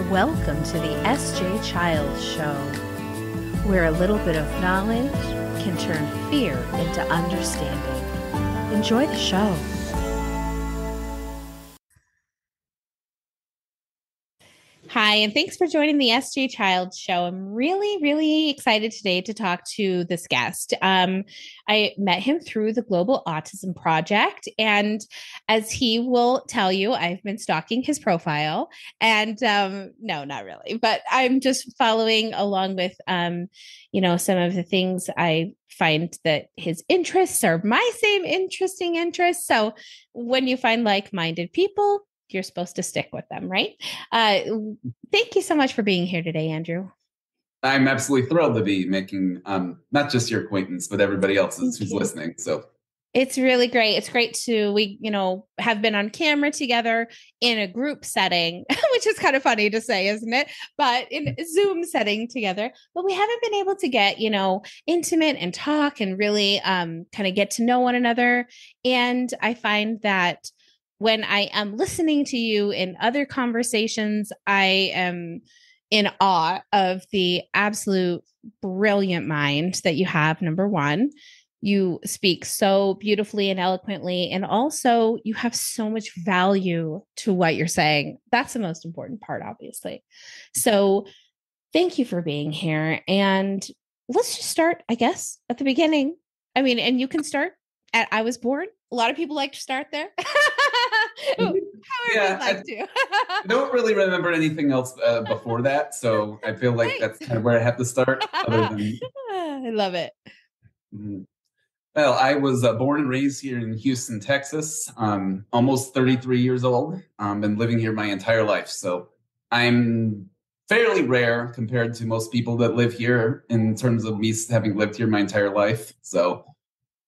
Welcome to the SJ Child Show, where a little bit of knowledge can turn fear into understanding. Enjoy the show. Hi, and thanks for joining the SJ Child Show. I'm really excited today to talk to this guest. I met him through the Global Autism Project, and as he will tell you, I've been stalking his profile, and no, not really, but I'm just following along with, some of the things I find that his interests are my same interesting interests. So when you find like-minded people, you're supposed to stick with them, right? Thank you so much for being here today, Andrew. I'm absolutely thrilled to be making not just your acquaintance, but everybody else's who's listening. So it's really great. It's great we have been on camera together in a group setting, which is kind of funny to say, isn't it? But in a Zoom setting together, but we haven't been able to get, intimate and talk and really kind of get to know one another. And I find that when I am listening to you in other conversations, I am in awe of the absolute brilliant mind that you have, number one. You speak so beautifully and eloquently, and also you have so much value to what you're saying. That's the most important part, obviously. So thank you for being here. And let's just start, I guess, at the beginning. I mean, and you can start at I was born. A lot of people like to start there. However yeah, you'd like to. I don't really remember anything else before that, so I feel like that's kind of where I have to start. Other than I love it. Well, I was born and raised here in Houston, Texas. Almost 33 years old. Been living here my entire life, so I'm fairly rare compared to most people that live here in terms of me having lived here my entire life. So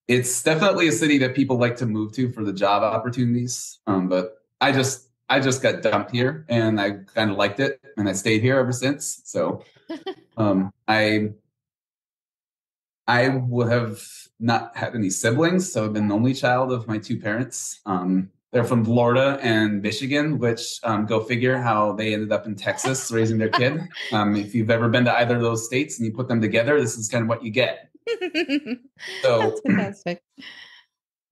it's definitely a city that people like to move to for the job opportunities. But I just got dumped here, and I kind of liked it, and I stayed here ever since. So I would have not had any siblings, so I've been the only child of my two parents. They're from Florida and Michigan, which go figure how they ended up in Texas raising their kid. If you've ever been to either of those states and you put them together, this is kind of what you get. So that's fantastic.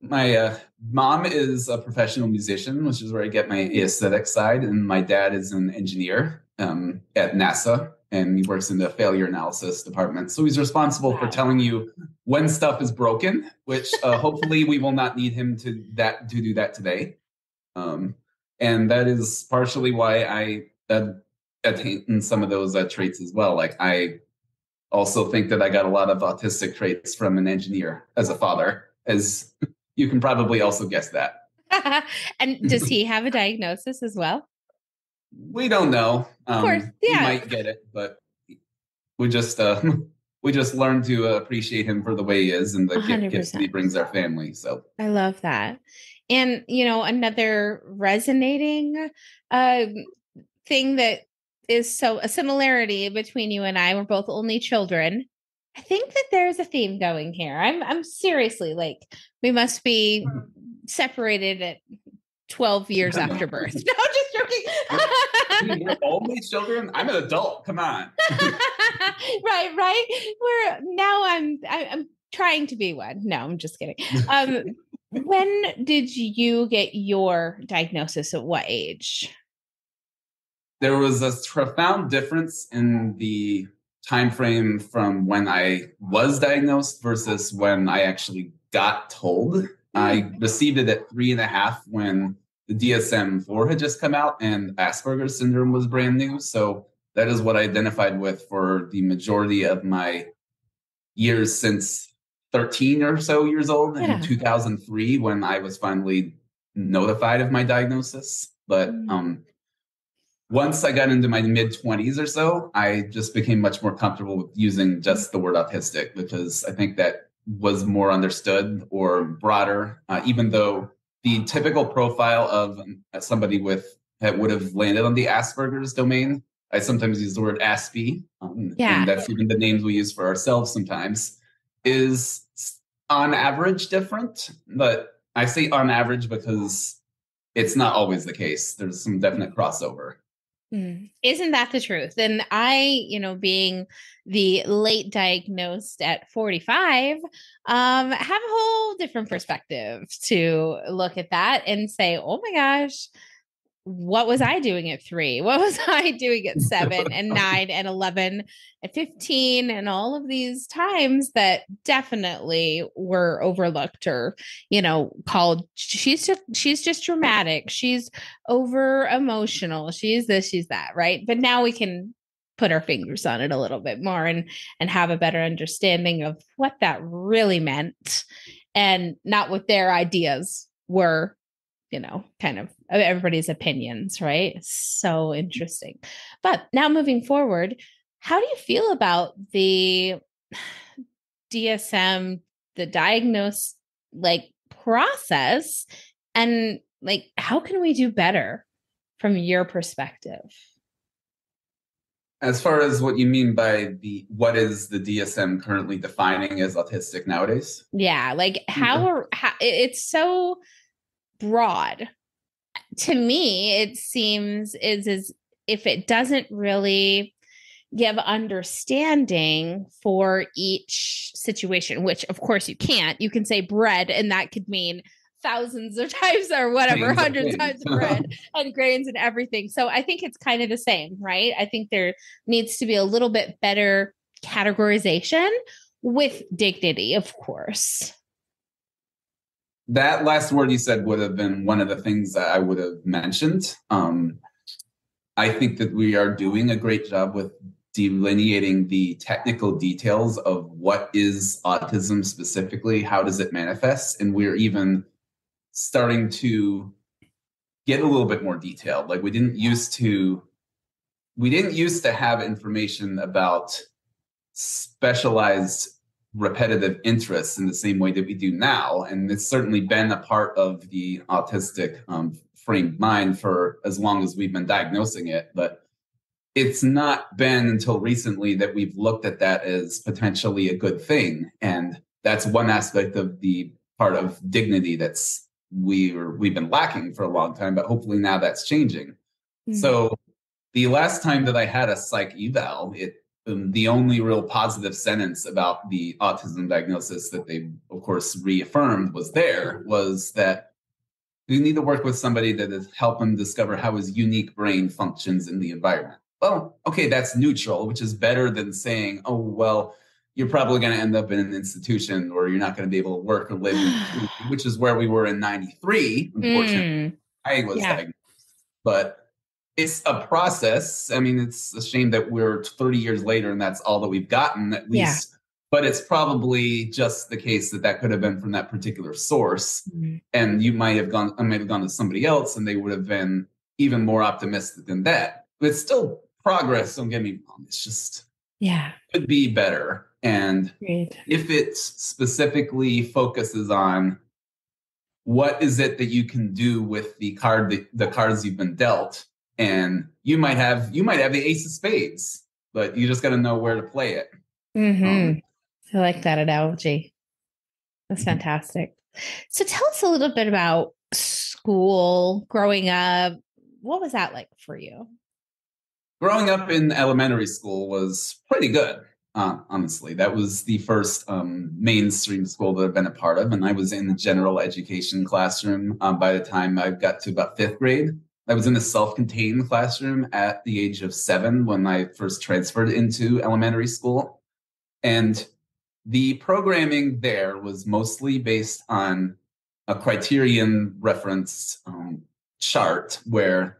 My mom is a professional musician, which is where I get my aesthetic side, and my dad is an engineer at NASA, and he works in the failure analysis department. So he's responsible for telling you when stuff is broken, which hopefully we will not need him to do that today. And that is partially why I attain some of those traits as well. Like I also think that I got a lot of autistic traits from an engineer as a father, as you can probably also guess that. And does he have a diagnosis as well? We don't know. Of course, yeah. He might get it, but we just learn to appreciate him for the way he is and the gifts that he brings our family. So I love that. And another resonating thing that is so a similarity between you and I, we're both only children. I think that there's a theme going here. I'm seriously like, we must be separated at 12 years after birth. No, just joking. We're only children. I'm an adult. Come on. Right. I'm trying to be one. No, I'm just kidding. When did you get your diagnosis? At what age? There was a profound difference in the time frame from when I was diagnosed versus when I actually got told. I received it at 3.5 when the DSM-4 had just come out and Asperger's syndrome was brand new. So that is what I identified with for the majority of my years since 13 or so years old in 2003 when I was finally notified of my diagnosis. But once I got into my mid-20s or so, I just became much more comfortable with using just the word autistic because I think that was more understood or broader, even though the typical profile of somebody that would have landed on the Asperger's domain, I sometimes use the word Aspie, and that's even the names we use for ourselves sometimes, is on average different. But I say on average because it's not always the case. There's some definite crossover. Isn't that the truth? And I, being the late diagnosed at 45, have a whole different perspective to look at that and say, oh my gosh, what was I doing at 3? What was I doing at 7 and 9 and 11 and 15 and all of these times that definitely were overlooked or, called she's just dramatic. She's over emotional. She's this, she's that, right? But now we can put our fingers on it a little bit more and have a better understanding of what that really meant and not what their ideas were, kind of everybody's opinions, right? So interesting. But now moving forward, how do you feel about the DSM, the diagnose process, and how can we do better from your perspective? As far as what you mean by what is the DSM currently defining as autistic nowadays? Yeah, how it's so broad. To me, it seems is if it doesn't really give understanding for each situation, which of course you can't. You can say bread, and that could mean thousands of times or whatever, hundreds of times of bread and grains and everything. So I think it's kind of the same, right? I think there needs to be a little bit better categorization with dignity, of course. That last word you said would have been one of the things that I would have mentioned. I think that we are doing a great job with delineating the technical details of what is autism specifically, how does it manifest, and we're even starting to get a little bit more detailed. Like we didn't used to have information about specialized repetitive interests in the same way that we do now. And it's certainly been a part of the autistic framed mind for as long as we've been diagnosing it. But it's not been until recently that we've looked at that as potentially a good thing. And that's one aspect of the part of dignity we've been lacking for a long time, but hopefully now that's changing. Mm-hmm. So the last time that I had a psych eval, the only real positive sentence about the autism diagnosis that they, of course, reaffirmed was that we need to work with somebody that is help him discover how his unique brain functions in the environment. Well, okay, that's neutral, which is better than saying, oh, well, you're probably going to end up in an institution or you're not going to be able to work or live in the community, which is where we were in 93. Unfortunately, I was diagnosed. But it's a process. I mean, it's a shame that we're 30 years later and that's all that we've gotten, at least. Yeah. But it's probably just the case that could have been from that particular source. Mm-hmm. And I might have gone to somebody else and they would have been even more optimistic than that. But it's still progress, don't get me wrong. It's just, could be better. And if it specifically focuses on what is it that you can do with the cards you've been dealt, and you might have the ace of spades, but you just got to know where to play it. Mm-hmm. I like that analogy. That's fantastic. So tell us a little bit about school, growing up. What was that like for you? Growing up in elementary school was pretty good, honestly. That was the first mainstream school that I've been a part of, and I was in the general education classroom by the time I got to about 5th grade. I was in a self-contained classroom at the age of 7 when I first transferred into elementary school. And the programming there was mostly based on a criterion reference chart where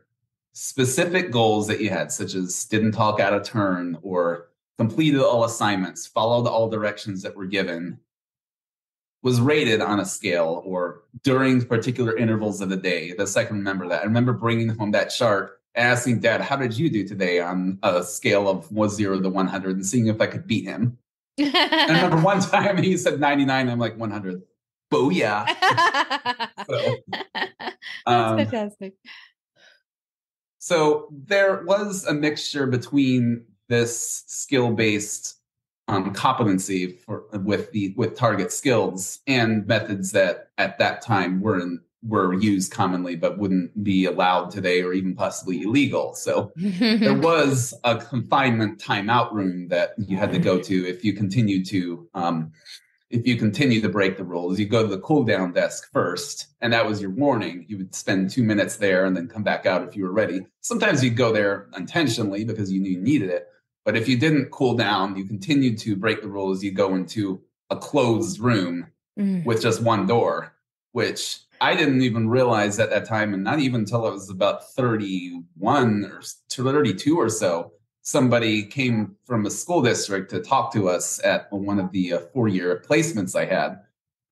specific goals that you had, such as didn't talk out of turn or completed all assignments, followed all directions that were given, was rated on a scale or during particular intervals of the day. That's I can remember that. I remember bringing home that chart, asking Dad, how did you do today on a scale of 0 to 100 and seeing if I could beat him. I remember one time he said 99. I'm like 100. Booyah. That's fantastic. So there was a mixture between this skill-based competency with target skills and methods that at that time weren't were used commonly but wouldn't be allowed today or even possibly illegal. So there was a confinement timeout room that you had to go to if you continue to break the rules. You go to the cool down desk first, and that was your warning. You would spend 2 minutes there and then come back out if you were ready. Sometimes you'd go there intentionally because you knew you needed it. But if you didn't cool down, you continued to break the rules, you go into a closed room with just one door, which I didn't even realize at that time, and not even until I was about 31 or 32 or so, somebody came from a school district to talk to us at one of the 4-year placements I had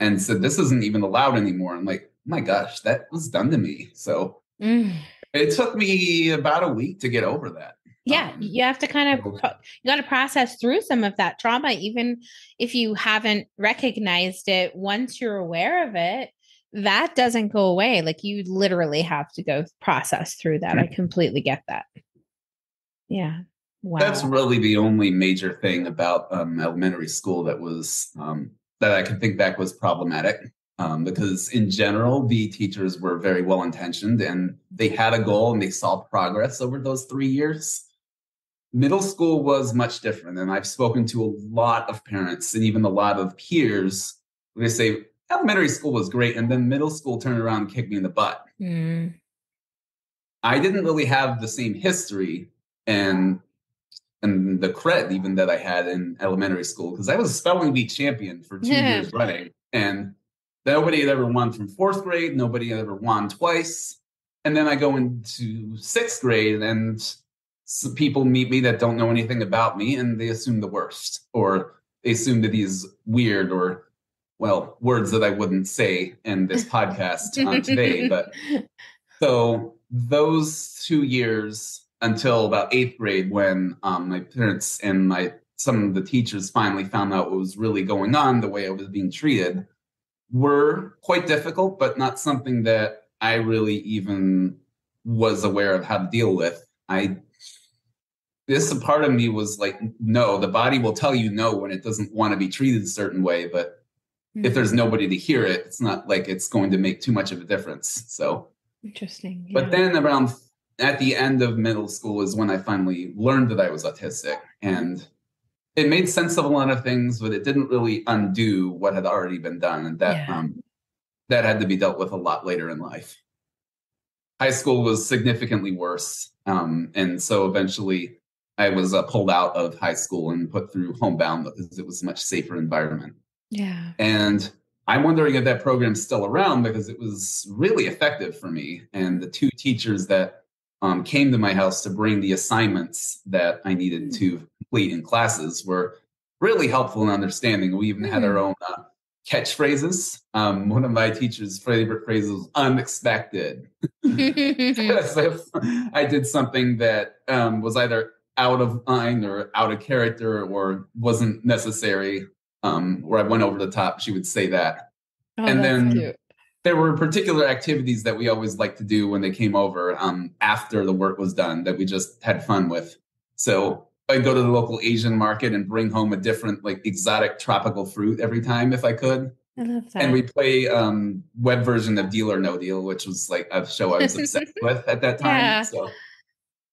and said, this isn't even allowed anymore. I'm like, oh my gosh, that was done to me. So it took me about a week to get over that. Yeah, you have to kind of, you got to process through some of that trauma, even if you haven't recognized it. Once you're aware of it, that doesn't go away. Like, you literally have to go process through that. I completely get that. Yeah. Wow. That's really the only major thing about elementary school that was, that I can think back was problematic. Because in general, the teachers were very well-intentioned and they had a goal and they saw progress over those 3 years. Middle school was much different. And I've spoken to a lot of parents and even a lot of peers where they say, elementary school was great. And then middle school turned around and kicked me in the butt. I didn't really have the same history and the cred even that I had in elementary school, because I was a spelling bee champion for 2 years running. And nobody had ever won from 4th grade. Nobody had ever won twice. And then I go into 6th grade and some people meet me that don't know anything about me and they assume the worst, or they assume that he's weird, or, well, words that I wouldn't say in this podcast today. But so those 2 years until about 8th grade, when my parents and some of the teachers finally found out what was really going on, the way I was being treated, were quite difficult, but not something that I really even was aware of how to deal with. This part of me was like, no, the body will tell you no when it doesn't want to be treated a certain way. But if there's nobody to hear it, it's not like it's going to make too much of a difference. So interesting. Yeah. But then around at the end of middle school is when I finally learned that I was autistic. And it made sense of a lot of things, but it didn't really undo what had already been done. And that had to be dealt with a lot later in life. High school was significantly worse. And so eventually I was pulled out of high school and put through homebound because it was a much safer environment. Yeah. And I'm wondering if that program's still around, because it was really effective for me. And the 2 teachers that came to my house to bring the assignments that I needed to complete in classes were really helpful in understanding. We even had our own catchphrases. One of my teacher's favorite phrases was unexpected. As if I did something that was either out of line or out of character or wasn't necessary, where I went over the top, she would say that. And then cute. There were particular activities that we always liked to do when they came over after the work was done that we just had fun with. So I'd go to the local Asian market and bring home a different, like, exotic tropical fruit every time if I could. I love that. And we play web version of Deal or No Deal, which was like a show I was obsessed with at that time. Yeah. So,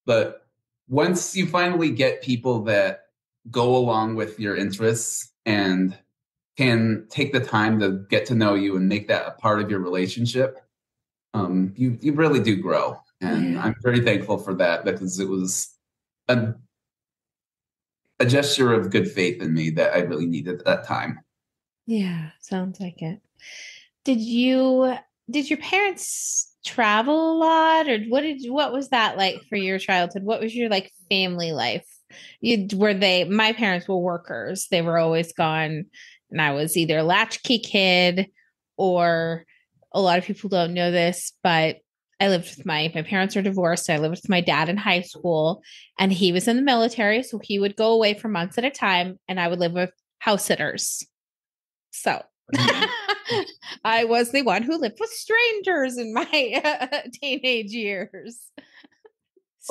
but once you finally get people that go along with your interests and can take the time to get to know you and make that a part of your relationship, you really do grow. And I'm very thankful for that, because it was a gesture of good faith in me that I really needed at that time. Yeah, sounds like it. Did your parents travel a lot, or what was that like for your childhood? What was your like family life? My parents were workers. They were always gone, and I was either a latchkey kid, or a lot of people don't know this, but I lived with my parents are divorced. I lived with my dad in high school, and he was in the military. So he would go away for months at a time, and I would live with house sitters. So I was the one who lived with strangers in my teenage years.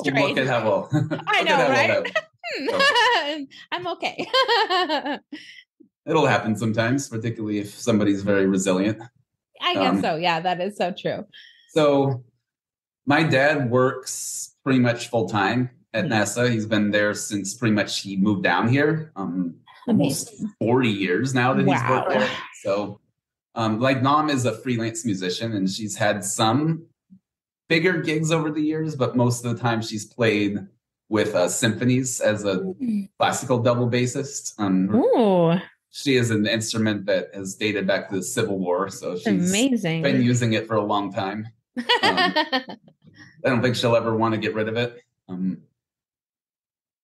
Look at how well. I know, right? I'm okay. It'll happen sometimes, particularly if somebody's very resilient. I guess so. Yeah, that is so true. So my dad works pretty much full time at Mhm. NASA. He's been there since pretty much he moved down here. Almost Amazing. 40 years now that he's worked Wow. there. So, like mom is a freelance musician and she's had some bigger gigs over the years, but most of the time she's played with symphonies as a classical double bassist. Ooh, She is an instrument that has dated back to the Civil War, so she's been amazing. using it for a long time. Um, I don't think she'll ever want to get rid of it.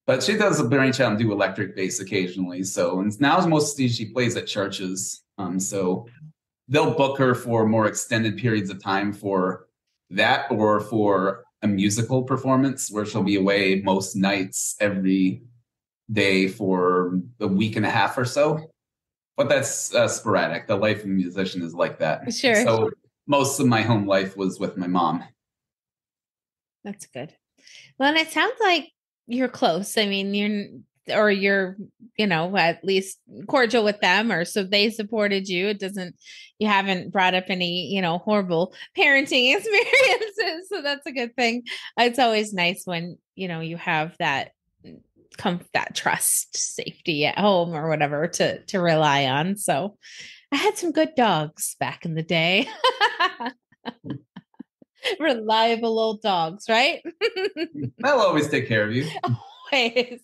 But she does branch out and do electric bass occasionally. So and now mostly she plays at churches. So they'll book her for more extended periods of time for that or for a musical performance where she'll be away most nights every day for a week and a half or so. But that's sporadic. The life of a musician is like that. Sure. So most of my home life was with my mom. That's good. Well, and it sounds like you're close. I mean, you're, at least cordial with them, or so they supported you. You haven't brought up any, horrible parenting experiences. So that's a good thing. It's always nice when, you have that that trust, safety at home or whatever to rely on. So I had some good dogs back in the day. Reliable old dogs, right? They'll always take care of you. Always.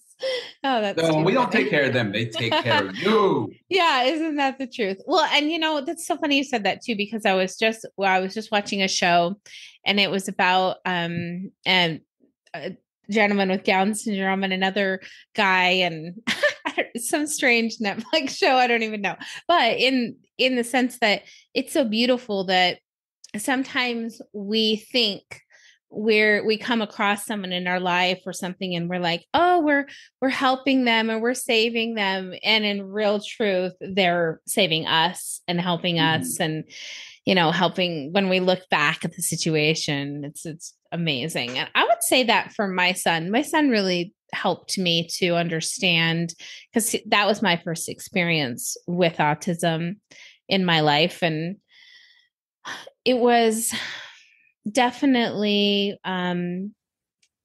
Oh, that's So we don't funny. take care of them. They take care of you. Yeah, isn't that the truth? Well, and that's so funny you said that too, because I was just watching a show and it was about and a gentleman with Down syndrome and another guy and some strange Netflix show. I don't even know. But in the sense that it's so beautiful that sometimes we think we come across someone in our life or something and we're like, oh, we're helping them and we're saving them, and in real truth they're saving us and helping us, and helping. When we look back at the situation, it's amazing. And I would say that for my son really helped me to understand, because that was my first experience with autism in my life, and it was definitely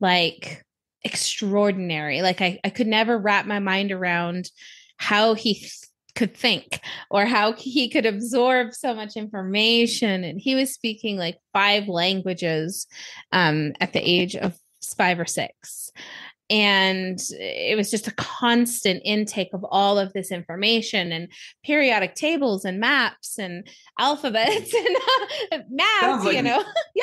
like extraordinary. Like I could never wrap my mind around how he could think or how he could absorb so much information. And he was speaking like 5 languages at the age of 5 or 6. And it was just a constant intake of all of this information and periodic tables and maps and alphabets and math, Like Yeah,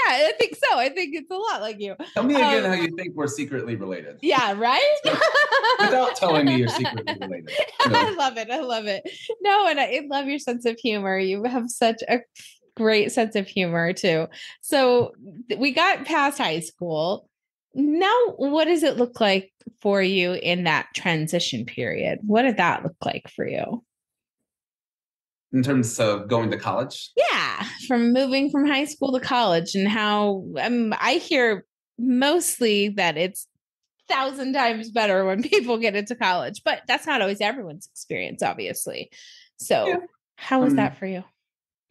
I think so. I think it's a lot like you. Tell me again how you think we're secretly related. Yeah, right? Without telling me you're secretly related. I love it. I love it. No, and I love your sense of humor. You have such a great sense of humor too. So we got past high school. Now, what does it look like for you in that transition period? What did that look like for you? In terms of going to college? Yeah, from moving from high school to college, and how I hear mostly that it's 1,000 times better when people get into college, but that's not always everyone's experience, obviously. So, how was that for you?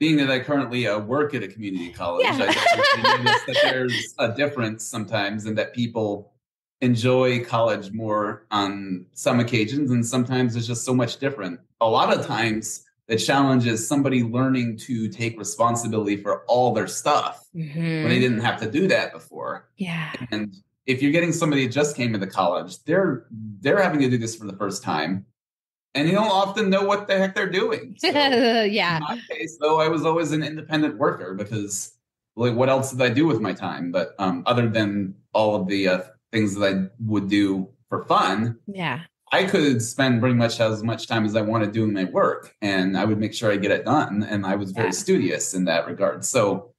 Being that I currently work at a community college, I definitely notice that there's a difference sometimes in that people enjoy college more on some occasions, and sometimes it's just so much different. A lot of times, the challenge is somebody learning to take responsibility for all their stuff when they didn't have to do that before. Yeah. And if you're getting somebody that just came into college, they're having to do this for the first time. And you don't often know what the heck they're doing. So yeah. In my case, though, I was always an independent worker because, like, what else did I do with my time? But other than all of the things that I would do for fun, yeah, I could spend pretty much as much time as I wanted doing my work, and I would make sure I get it done. And I was very studious in that regard. So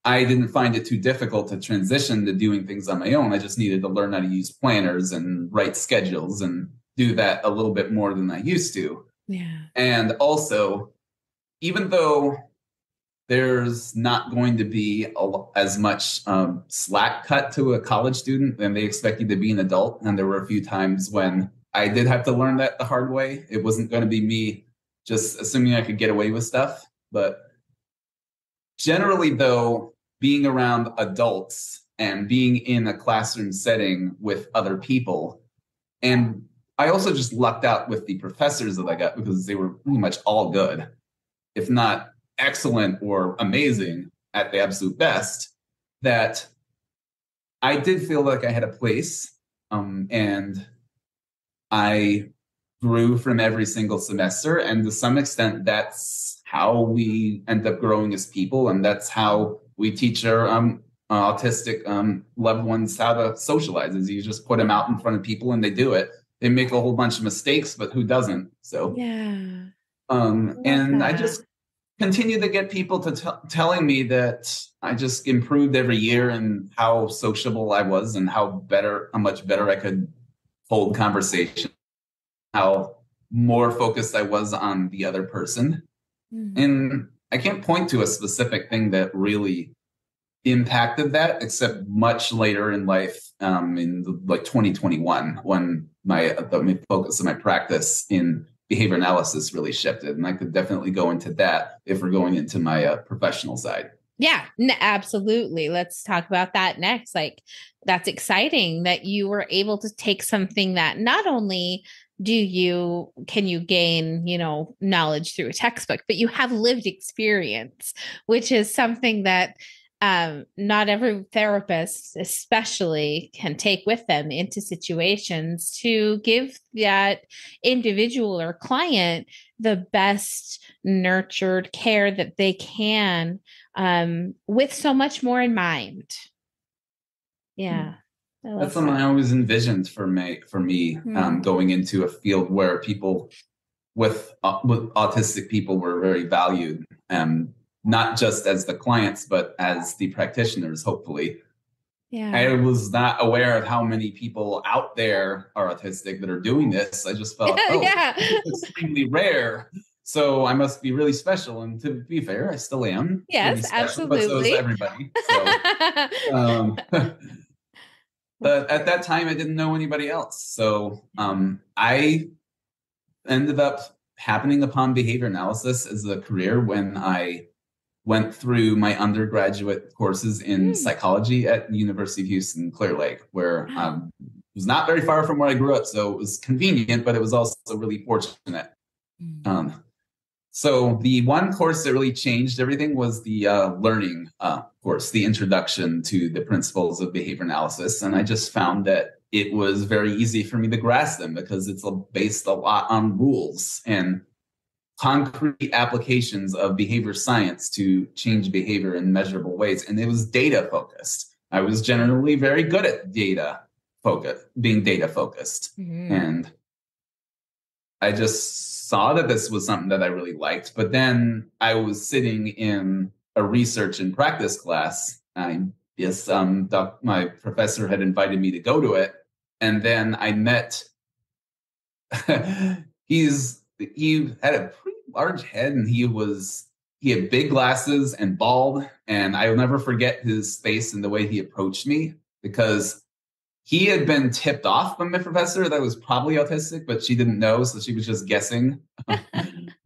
I didn't find it too difficult to transition to doing things on my own. I just needed to learn how to use planners and write schedules and do that a little bit more than I used to. Yeah. And also, even though there's not going to be as much slack cut to a college student and they expect you to be an adult, and there were a few times when I did have to learn that the hard way. It wasn't going to be me just assuming I could get away with stuff, but generally, though, being around adults and being in a classroom setting with other people, and I also just lucked out with the professors that I got because they were pretty much all good, if not excellent or amazing at the absolute best, that I did feel like I had a place, and I grew from every single semester. And to some extent, that's how we end up growing as people. And that's how we teach our autistic loved ones how to socialize, is you just put them out in front of people and they do it. They make a whole bunch of mistakes, but who doesn't? So, Yeah. and I just continue to get people to telling me that I just improved every year and how sociable I was and how much better I could hold conversation, how more focused I was on the other person. Mm-hmm. And I can't point to a specific thing that really impacted that, except much later in life, in 2021, when the focus of my practice in behavior analysis really shifted. And I could definitely go into that if we're going into my professional side. Yeah, absolutely. Let's talk about that next. Like, that's exciting that you were able to take something that not only can you gain, knowledge through a textbook, but you have lived experience, which is something that not every therapist especially can take with them into situations to give that individual or client the best nurtured care that they can, with so much more in mind. Yeah. That's something I always envisioned for me, going into a field where people with autistic people were very valued, not just as the clients, but as the practitioners, hopefully. Yeah. I was not aware of how many people out there are autistic that are doing this. I just felt, it's extremely rare. So I must be really special. And to be fair, I still am. Yes, special, absolutely. But so is everybody. So, but at that time, I didn't know anybody else. So I ended up happening upon behavior analysis as a career when I went through my undergraduate courses in psychology at the University of Houston, Clear Lake, where it was not very far from where I grew up. So it was convenient, but it was also really fortunate. So the one course that really changed everything was the learning course, the introduction to the principles of behavior analysis. And I just found that it was very easy for me to grasp them because it's based a lot on rules and concrete applications of behavior science to change behavior in measurable ways. And it was data focused. I was generally very good at being data focused. Mm-hmm. And I just saw that this was something that I really liked. But then I was sitting in a research and practice class. My professor had invited me to go to it. And then I met, he had a pretty large head and he had big glasses and bald. And I'll never forget his face and the way he approached me, because he had been tipped off by my professor that I was probably autistic, but she didn't know. So she was just guessing.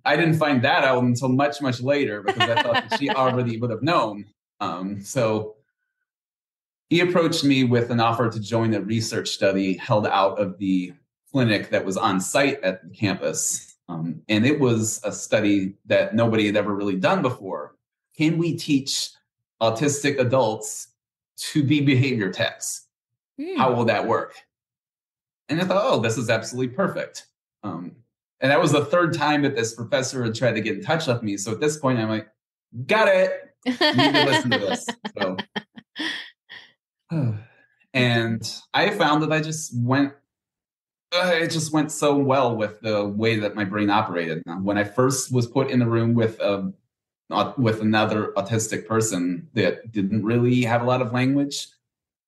I didn't find that out until much, much later, because I thought that she already would have known. So he approached me with an offer to join a research study held out of the clinic that was on site at the campus. And it was a study that nobody had ever really done before. Can we teach autistic adults to be behavior techs? How will that work? And I thought, this is absolutely perfect. And that was the third time that this professor had tried to get in touch with me. So at this point, I'm like, got it. You need to listen to this. So, and I found that it just went so well with the way that my brain operated. When I first was put in the room with another autistic person that didn't really have a lot of language,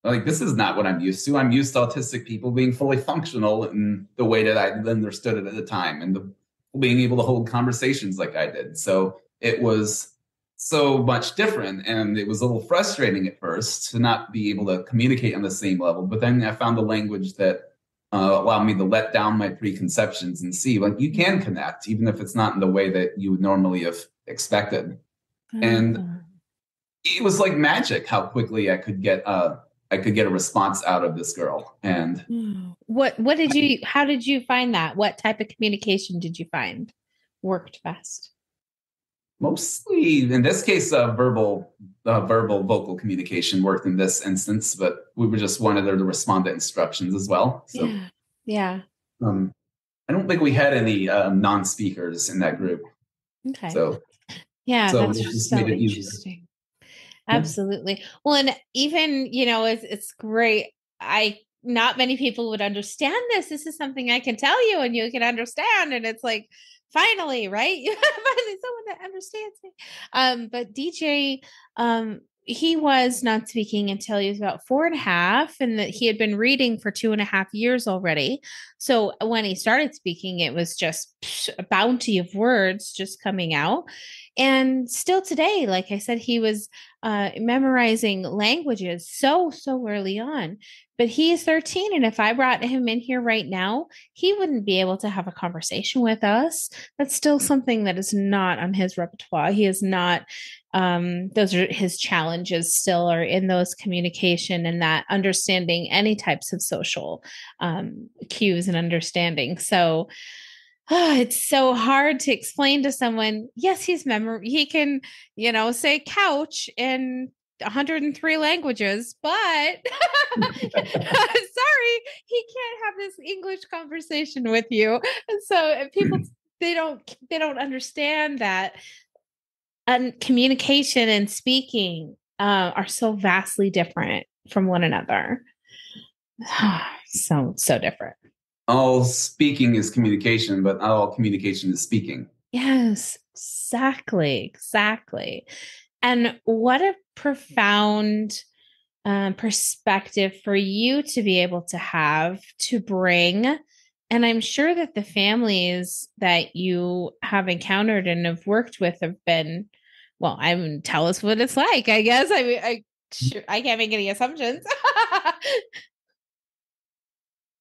like, this is not what I'm used to. I'm used to autistic people being fully functional in the way that I understood it at the time, and being able to hold conversations like I did. So it was so much different, and it was a little frustrating at first to not be able to communicate on the same level. But then I found the language that allowed me to let down my preconceptions and see, like, you can connect, even if it's not in the way that you would normally have expected. And it was like magic how quickly I could get a response out of this girl. And What did you how did you find that? What type of communication did you find worked best? mostly in this case, verbal vocal communication worked in this instance, but we were just wanted her to respond to instructions as well. So Yeah. Yeah. um, I don't think we had any non-speakers in that group. Okay. So Yeah, so that's it just so made it easier. interesting. Yeah. Absolutely. Well, and even, it's great. I not many people would understand this. This is something I can tell you and you can understand. And it's like, finally, right? You have finally someone that understands me. But DJ, he was not speaking until he was about 4.5, and that he had been reading for 2.5 years already. So when he started speaking, it was just a bounty of words just coming out. And still today, like I said, he was memorizing languages so early on. But he is 13, and if I brought him in here right now, he wouldn't be able to have a conversation with us. That's still something that is not on his repertoire. He is not. Those are his challenges. Still are in those communication and that understanding any types of social cues and understanding. So it's so hard to explain to someone, yes, he can, say couch in 103 languages, but sorry, he can't have this English conversation with you. And so people they don't understand that, and communication and speaking are so vastly different from one another. So different. All speaking is communication, but not all communication is speaking. Yes, exactly. And what a profound perspective for you to be able to have to bring. And I'm sure that the families that you have encountered and have worked with have been, well, I mean, tell us what it's like. I guess I can't make any assumptions.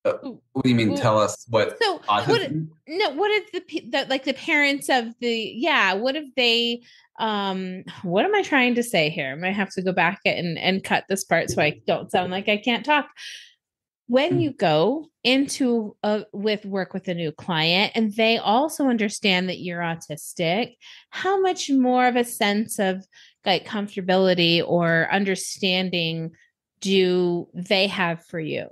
What do you mean? Tell us what So autism? what is the parents of what if they what am I trying to say here? I might have to go back and cut this part so I don't sound like I can't talk. When you go into with work with a new client and they also understand that you're autistic, how much more of a sense of like comfortability or understanding do they have for you?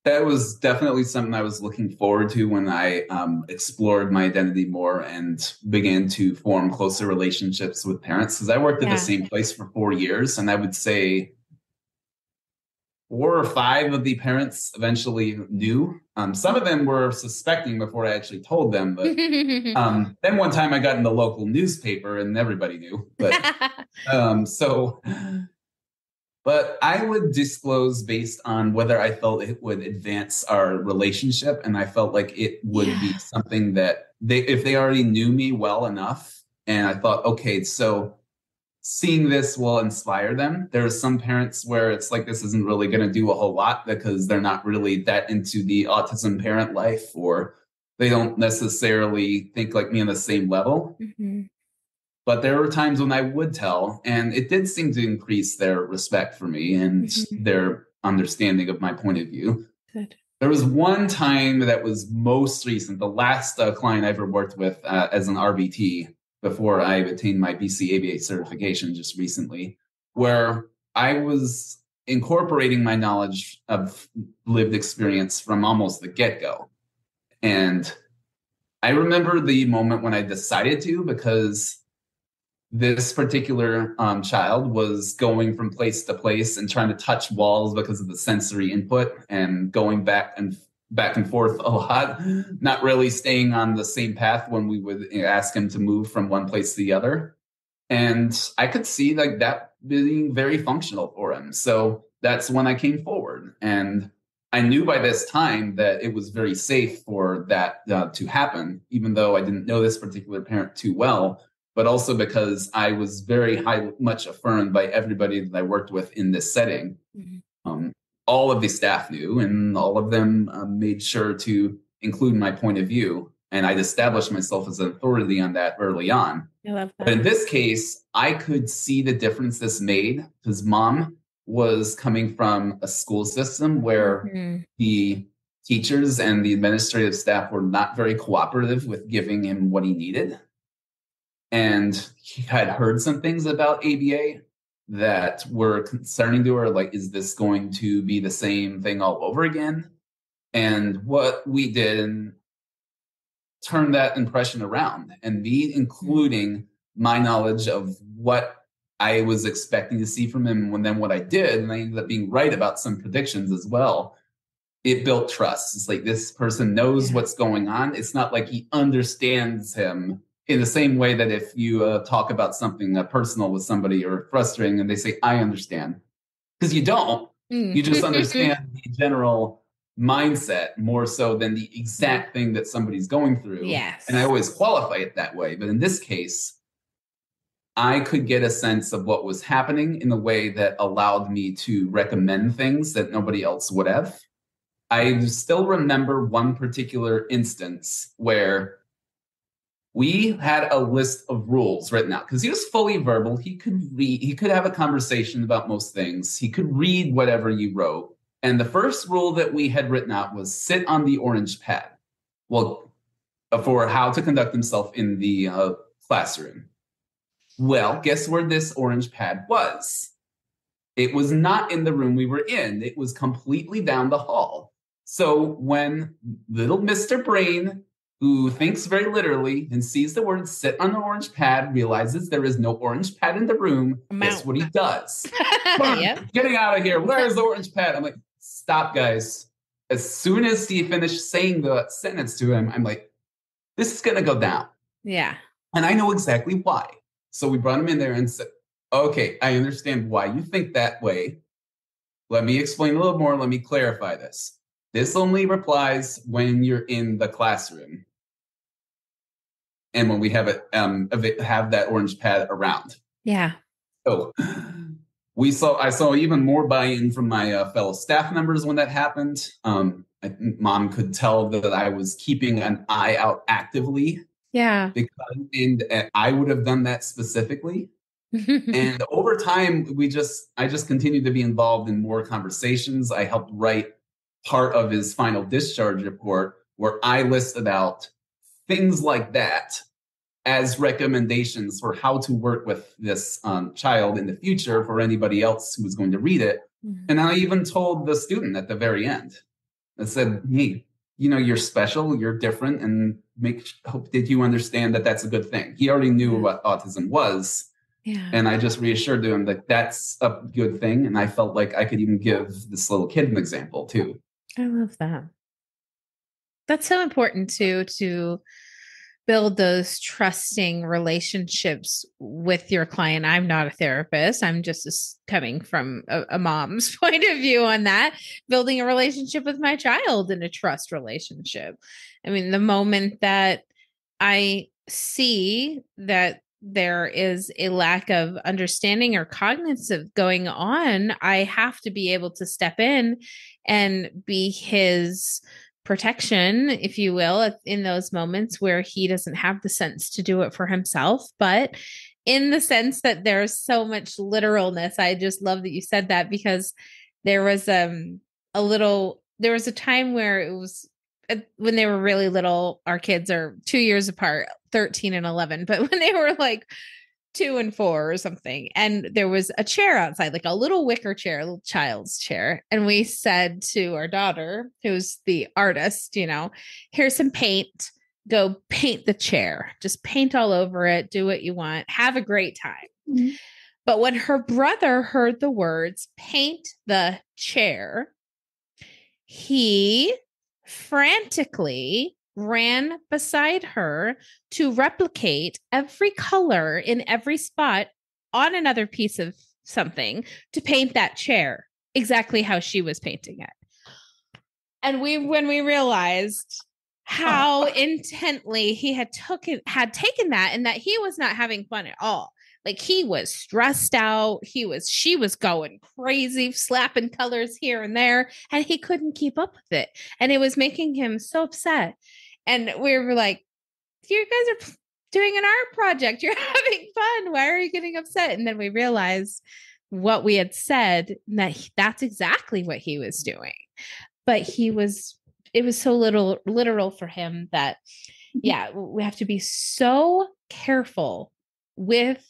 That was definitely something I was looking forward to when I explored my identity more and began to form closer relationships with parents. Because I worked at the same place for 4 years, and I would say 4 or 5 of the parents eventually knew. Some of them were suspecting before I actually told them. But then one time I got in the local newspaper and everybody knew. But I would disclose based on whether I felt it would advance our relationship. And I felt like it would be something that if they already knew me well enough, and I thought, okay, so seeing this will inspire them. There are some parents where it's like, this isn't really going to do a whole lot because they're not really that into the autism parent life, or they don't necessarily think like me on the same level. Mm-hmm. But there were times when I would tell, and it did seem to increase their respect for me and their understanding of my point of view. Good. There was one time that was most recent, the last client I ever worked with as an RBT before I obtained my BCABA certification just recently, where I was incorporating my knowledge of lived experience from almost the get-go. And I remember the moment when I decided to, because this particular child was going from place to place and trying to touch walls because of the sensory input and going back and forth a lot, not really staying on the same path when we would ask him to move from one place to the other. And I could see like that being very functional for him. So that's when I came forward. And I knew by this time that it was very safe for that to happen, even though I didn't know this particular parent too well, but also because I was very much affirmed by everybody that I worked with in this setting. Mm-hmm. All of the staff knew, and all of them made sure to include my point of view. And I'd established myself as an authority on that early on. I love that. But in this case, I could see the difference this made because mom was coming from a school system where the teachers and the administrative staff were not very cooperative with giving him what he needed. And he had heard some things about ABA that were concerning to her, like, is this going to be the same thing all over again? And what we did and turn that impression around, and me including my knowledge of what I was expecting to see from him, and then what I did, and I ended up being right about some predictions as well. It built trust. It's like this person knows what's going on. It's not like he understands him in the same way that if you talk about something personal with somebody or frustrating and they say, I understand. Because you don't. You just understand the general mindset more so than the exact thing that somebody's going through. Yes. And I always qualify it that way. But in this case, I could get a sense of what was happening in a way that allowed me to recommend things that nobody else would have. I still remember one particular instance where we had a list of rules written out because he was fully verbal. He could read, he could have a conversation about most things. He could read whatever you wrote. And the first rule that we had written out was sit on the orange pad. Well, for how to conduct himself in the classroom. Well, guess where this orange pad was? It was not in the room we were in. It was completely down the hall. So when little Mr. Brain, who thinks very literally and sees the word sit on the orange pad, realizes there is no orange pad in the room, guess what he does? Getting out of here. Where's the orange pad? I'm like, stop, guys. As soon as he finished saying the sentence to him, I'm like, this is going to go down. Yeah. And I know exactly why. So we brought him in there and said, okay, I understand why you think that way. Let me explain a little more. Let me clarify this. This only applies when you're in the classroom and when we have have that orange pad around. Yeah. So I saw even more buy-in from my fellow staff members when that happened. Mom could tell that I was keeping an eye out actively. Yeah. And I would have done that specifically. And over time, I just continued to be involved in more conversations. I helped write part of his final discharge report where I listed out things like that as recommendations for how to work with this child in the future for anybody else who was going to read it. And I even told the student at the very end, I said, hey, you're special, you're different, and hope that you understand that that's a good thing. He already knew what autism was. Yeah. And I just reassured him that that's a good thing. And I felt like I could even give this little kid an example too. I love that. That's so important too, to build those trusting relationships with your client. I'm not a therapist. I'm just coming from a mom's point of view on that, building a relationship with my child in a trust relationship. I mean, the moment that I see that there is a lack of understanding or cognitive going on, I have to be able to step in and be his protection, if you will, in those moments where he doesn't have the sense to do it for himself. But in the sense that there's so much literalness, I just love that you said that, because there was there was a time where it was when they were really little. Our kids are 2 years apart, 13 and 11, but when they were like 2 and 4 or something, and there was a chair outside, like a little wicker chair, a little child's chair. And we said to our daughter, who's the artist, here's some paint, go paint the chair, just paint all over it, do what you want, have a great time. Mm-hmm. But when her brother heard the words, paint the chair, he frantically ran beside her to replicate every color in every spot on another piece of something to paint that chair exactly how she was painting it. And when we realized how intently he had taken that, and that he was not having fun at all. Like, he was stressed out. She was going crazy, slapping colors here and there, and he couldn't keep up with it. And it was making him so upset. And we were like, you guys are doing an art project. You're having fun. Why are you getting upset? And then we realized what we had said, that's exactly what he was doing. But it was so literal for him that, yeah, we have to be so careful with,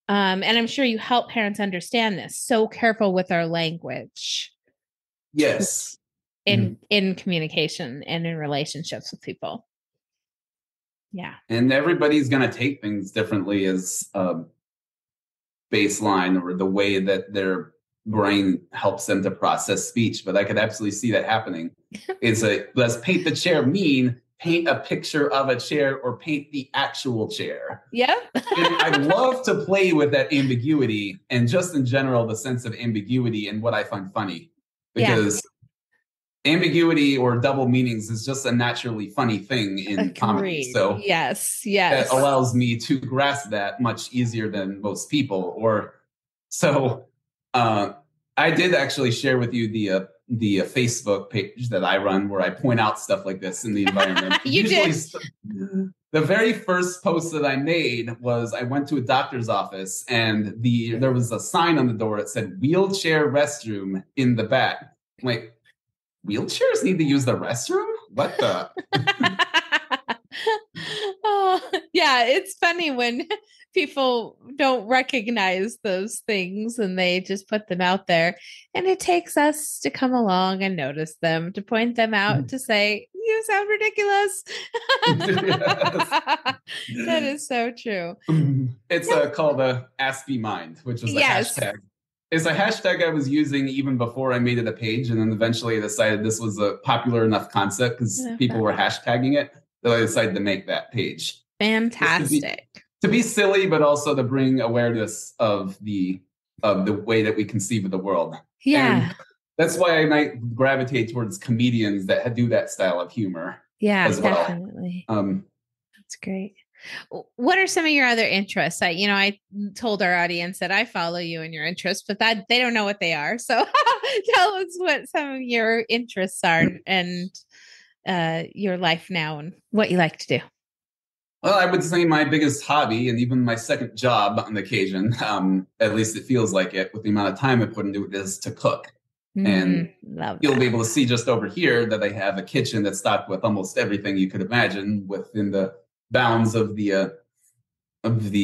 and I'm sure you help parents understand this, so careful with our language. Yes. In communication and in relationships with people. Yeah. And everybody's going to take things differently as a baseline or the way that their brain helps them to process speech. But I could absolutely see that happening. It's let's paint the chair mean, paint a picture of a chair or paint the actual chair. Yep. I love to play with that ambiguity and just in general, the sense of ambiguity and what I find funny. Because ambiguity or double meanings is just a naturally funny thing in comedy. So yes, that allows me to grasp that much easier than most people. I did actually share with you the Facebook page that I run where I point out stuff like this in the environment. You did. The very first post that I made was I went to a doctor's office and there was a sign on the door that said wheelchair restroom in the back. I'm like, wheelchairs need to use the restroom? What the? Oh, yeah, it's funny when people don't recognize those things and they just put them out there. And it takes us to come along and notice them, to point them out, to say, you sound ridiculous. That is so true. It's called a Ask Be Mind, which is a hashtag. It's a hashtag I was using even before I made it a page. And then eventually I decided this was a popular enough concept because people were hashtagging it that I decided to make that page. Fantastic. To be silly, but also to bring awareness of the way that we conceive of the world. Yeah. And that's why I might gravitate towards comedians that do that style of humor. Yeah, as well. Definitely. That's great. What are some of your other interests? I told our audience that I follow you and your interests, but that they don't know what they are. So tell us what some of your interests are and your life now and what you like to do. Well, I would say my biggest hobby and even my second job on occasion, at least it feels like it with the amount of time I put into it, is to cook. And you'll be able to see just over here that I have a kitchen that's stocked with almost everything you could imagine within the bounds of the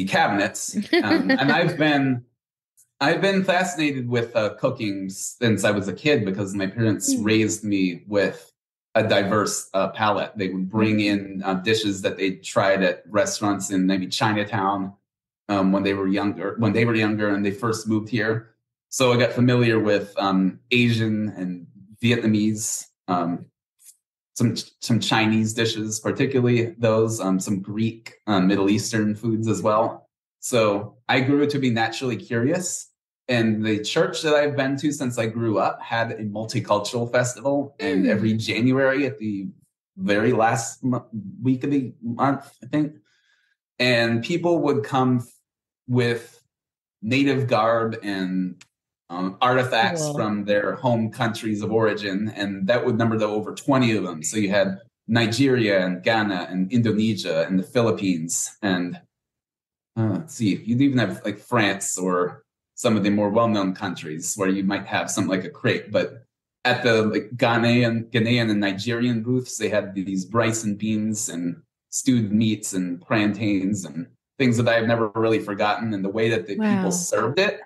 cabinets. And I've been fascinated with cooking since I was a kid because my parents raised me with a diverse palate. They would bring in dishes that they tried at restaurants in maybe Chinatown when they were younger and they first moved here. So I got familiar with Asian and Vietnamese, some Chinese dishes, particularly those, some Greek, Middle Eastern foods as well. So I grew to be naturally curious. And the church that I've been to since I grew up had a multicultural festival. And every January at the very last week of the month, I think, and people would come with native garb and artifacts from their home countries of origin, and that would number to over 20 of them. So you had Nigeria and Ghana and Indonesia and the Philippines, and let's see, you'd even have like France or some of the more well-known countries where you might have something like a crepe. But at the Ghanaian and Nigerian booths, they had these rice and beans and stewed meats and plantains and things that I've never really forgotten. And the way that the people served it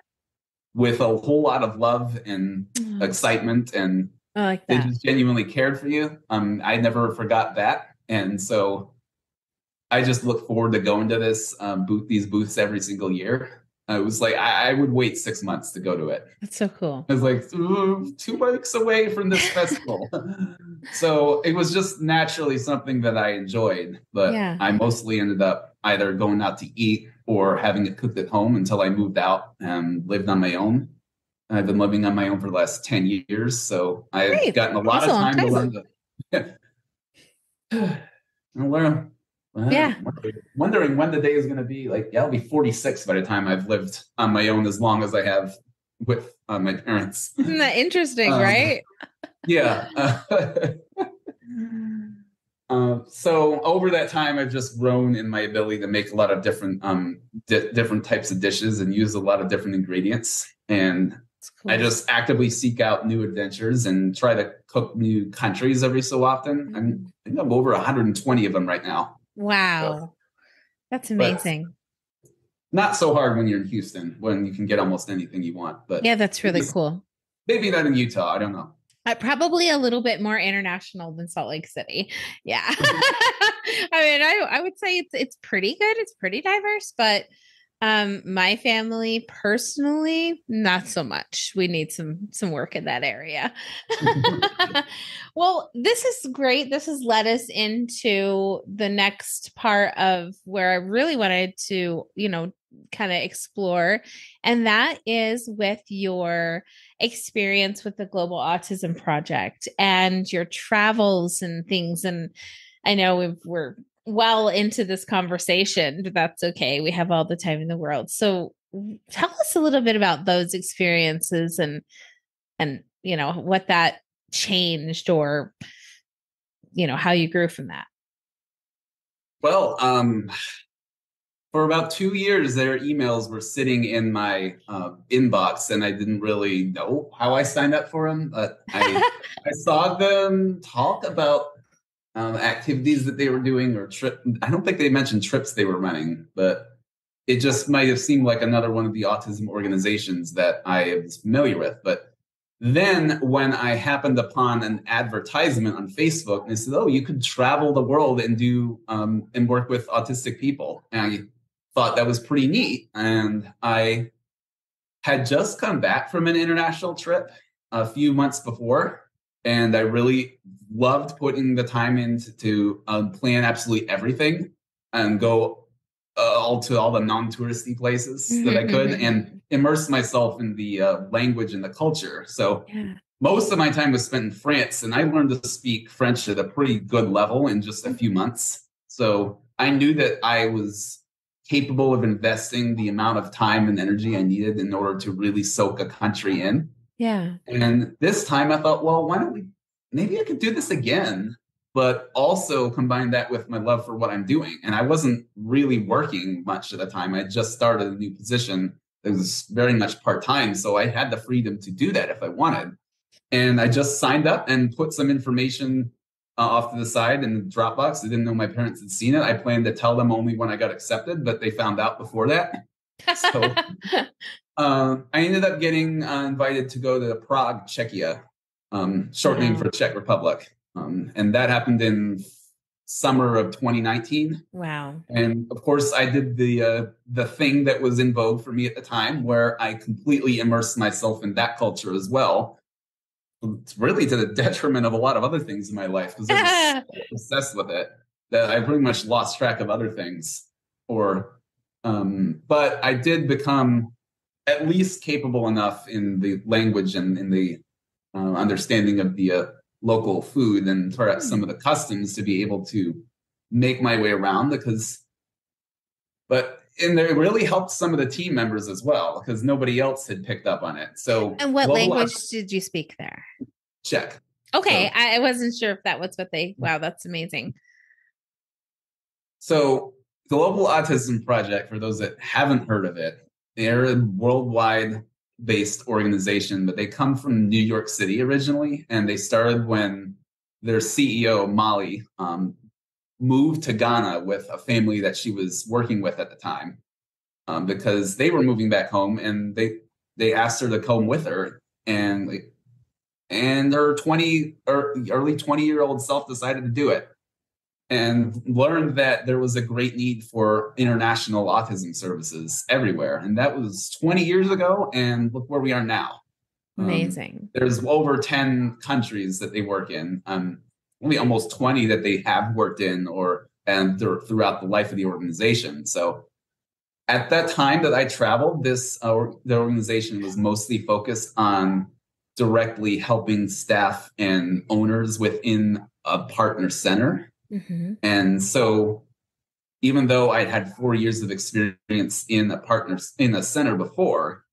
with a whole lot of love and excitement, and they just genuinely cared for you. I never forgot that. And so I just look forward to going to these booths every single year. It was like, I would wait 6 months to go to it. That's so cool. I was like 2 weeks away from this festival. So it was just naturally something that I enjoyed, but I mostly ended up either going out to eat or having it cooked at home until I moved out and lived on my own. I've been living on my own for the last 10 years. So I've gotten a lot of time to learn. Wondering when the day is going to be like, I'll be 46 by the time I've lived on my own as long as I have with my parents. Isn't that interesting, right? Yeah. So over that time, I've just grown in my ability to make a lot of different different types of dishes and use a lot of different ingredients. And Cool. I just actively seek out new adventures and try to cook new countries every so often. I think I'm over 120 of them right now. Wow. So, that's amazing. Not so hard when you're in Houston, when you can get almost anything you want. But yeah, that's really cool. Maybe not in Utah. I don't know. Probably a little bit more international than Salt Lake City. Yeah. I mean, I would say it's pretty good. It's pretty diverse, but my family personally, not so much. We need some work in that area. Well, this is great. This has led us into the next part of where I really wanted to, kind of explore. And that is with your experience with the Global Autism Project and your travels and things. And I know we're well into this conversation, but that's okay. We have all the time in the world. So tell us a little bit about those experiences and what that changed or how you grew from that. Well, for about 2 years, their emails were sitting in my inbox, and I didn't really know how I signed up for them. But I saw them talk about activities that they were doing or trip. I don't think they mentioned trips they were running, but it just might have seemed like another one of the autism organizations that I was familiar with. But then when I happened upon an advertisement on Facebook, and they said, "Oh, you could travel the world and do and work with autistic people," and I thought that was pretty neat. And I had just come back from an international trip a few months before, and I really loved putting the time in to plan absolutely everything and go all the non-touristy places that I could and immerse myself in the language and the culture. So most of my time was spent in France, and I learned to speak French at a pretty good level in just a few months. So I knew that I was capable of investing the amount of time and energy I needed in order to really soak a country in. Yeah. And this time I thought, well, maybe I could do this again, but also combine that with my love for what I'm doing. And I wasn't really working much at the time. I just started a new position that was very much part-time. So I had the freedom to do that if I wanted. And I just signed up and put some information off to the side in the Dropbox. I didn't know my parents had seen it. I planned to tell them only when I got accepted, but they found out before that. So I ended up getting invited to go to Prague, Czechia, short name for Czech Republic. And that happened in summer of 2019. Wow. And of course, I did the thing that was in vogue for me at the time, where I completely immersed myself in that culture as well. It's really to the detriment of a lot of other things in my life, because I was so obsessed with it that I pretty much lost track of other things. But I did become at least capable enough in the language and in the understanding of the local food and some of the customs to be able to make my way around. And it really helped some of the team members as well, because nobody else had picked up on it. So, and what language did you speak there? Czech. Okay, so, I wasn't sure if that was what they. Wow, that's amazing. So, Global Autism Project, for those that haven't heard of it, they're a worldwide based organization, but they come from New York City originally, and they started when their CEO Molly moved to Ghana with a family that she was working with at the time, because they were moving back home, and they asked her to come with her, and her early 20-year-old self decided to do it, and learned that there was a great need for international autism services everywhere. And that was 20 years ago, and look where we are now. Amazing. There's over 10 countries that they work in. Only almost 20 that they have worked in and throughout the life of the organization. So at that time that I traveled, the organization was mostly focused on directly helping staff and owners within a partner center. Mm-hmm. And so even though I'd had 4 years of experience in a center before,